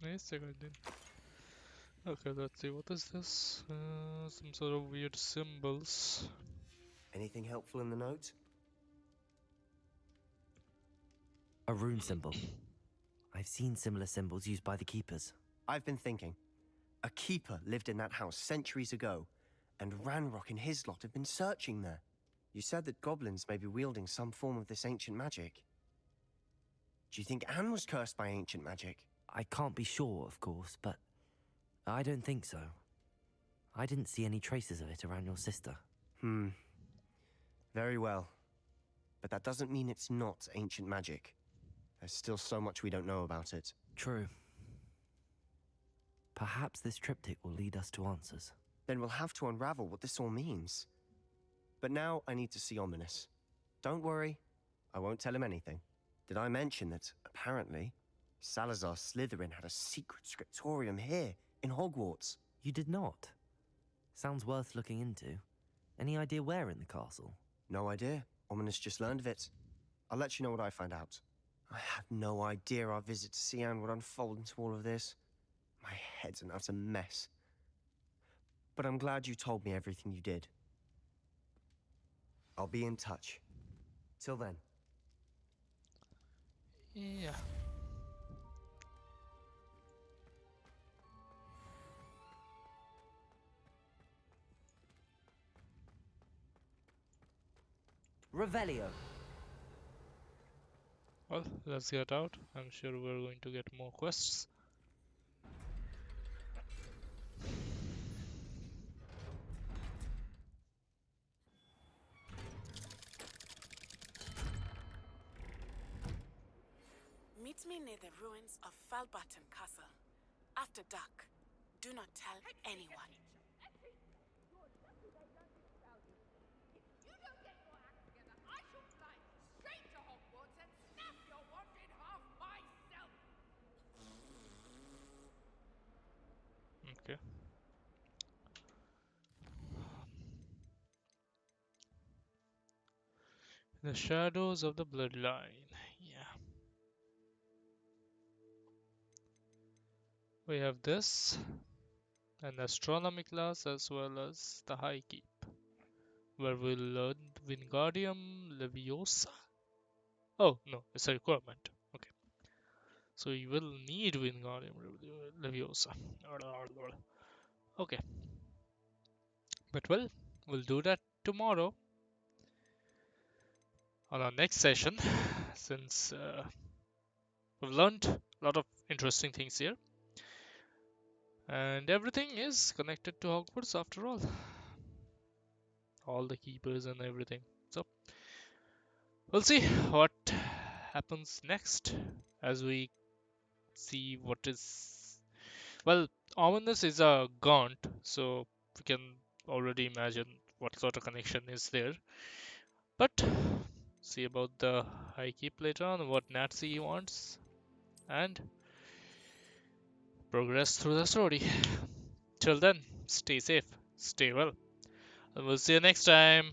Nice, I got it. Okay, let's see. What is this? Some sort of weird symbols. Anything helpful in the note? A rune symbol. I've seen similar symbols used by the keepers. I've been thinking. A keeper lived in that house centuries ago, and Ranrock and his lot have been searching there. You said that goblins may be wielding some form of this ancient magic. Do you think Anne was cursed by ancient magic? I can't be sure, of course, but I don't think so. I didn't see any traces of it around your sister. Very well. But that doesn't mean it's not ancient magic. There's still so much we don't know about it. True. Perhaps this triptych will lead us to answers. Then we'll have to unravel what this all means. But now I need to see Ominous. Don't worry, I won't tell him anything. Did I mention that, apparently, Salazar Slytherin had a secret scriptorium here, in Hogwarts? You did not? Sounds worth looking into. Any idea where in the castle? No idea. Ominous just learned of it. I'll let you know what I find out. I had no idea our visit to Cian would unfold into all of this. My head's an utter mess. But I'm glad you told me everything you did. I'll be in touch. Till then. Yeah. Revelio. Well, let's get out. I'm sure we're going to get more quests. Meet me near the ruins of Falbutton Castle. After dark. Do not tell anyone. Okay. The shadows of the bloodline. Yeah. We have this, an astronomy class as well as the High Keep, where we'll learn Wingardium Leviosa. Oh, no, it's a requirement. Okay. So you will need Wingardium Leviosa. Okay. But well, we'll do that tomorrow on our next session, since we've learned a lot of interesting things here. And everything is connected to Hogwarts after all. All the keepers and everything. So, we'll see what happens next as we see what is... Well, Ominous is a gaunt, so we can already imagine what sort of connection is there. But, see about the High Keep later on, what Nazi wants, and progress through the story. Till then, stay safe, stay well, and we'll see you next time.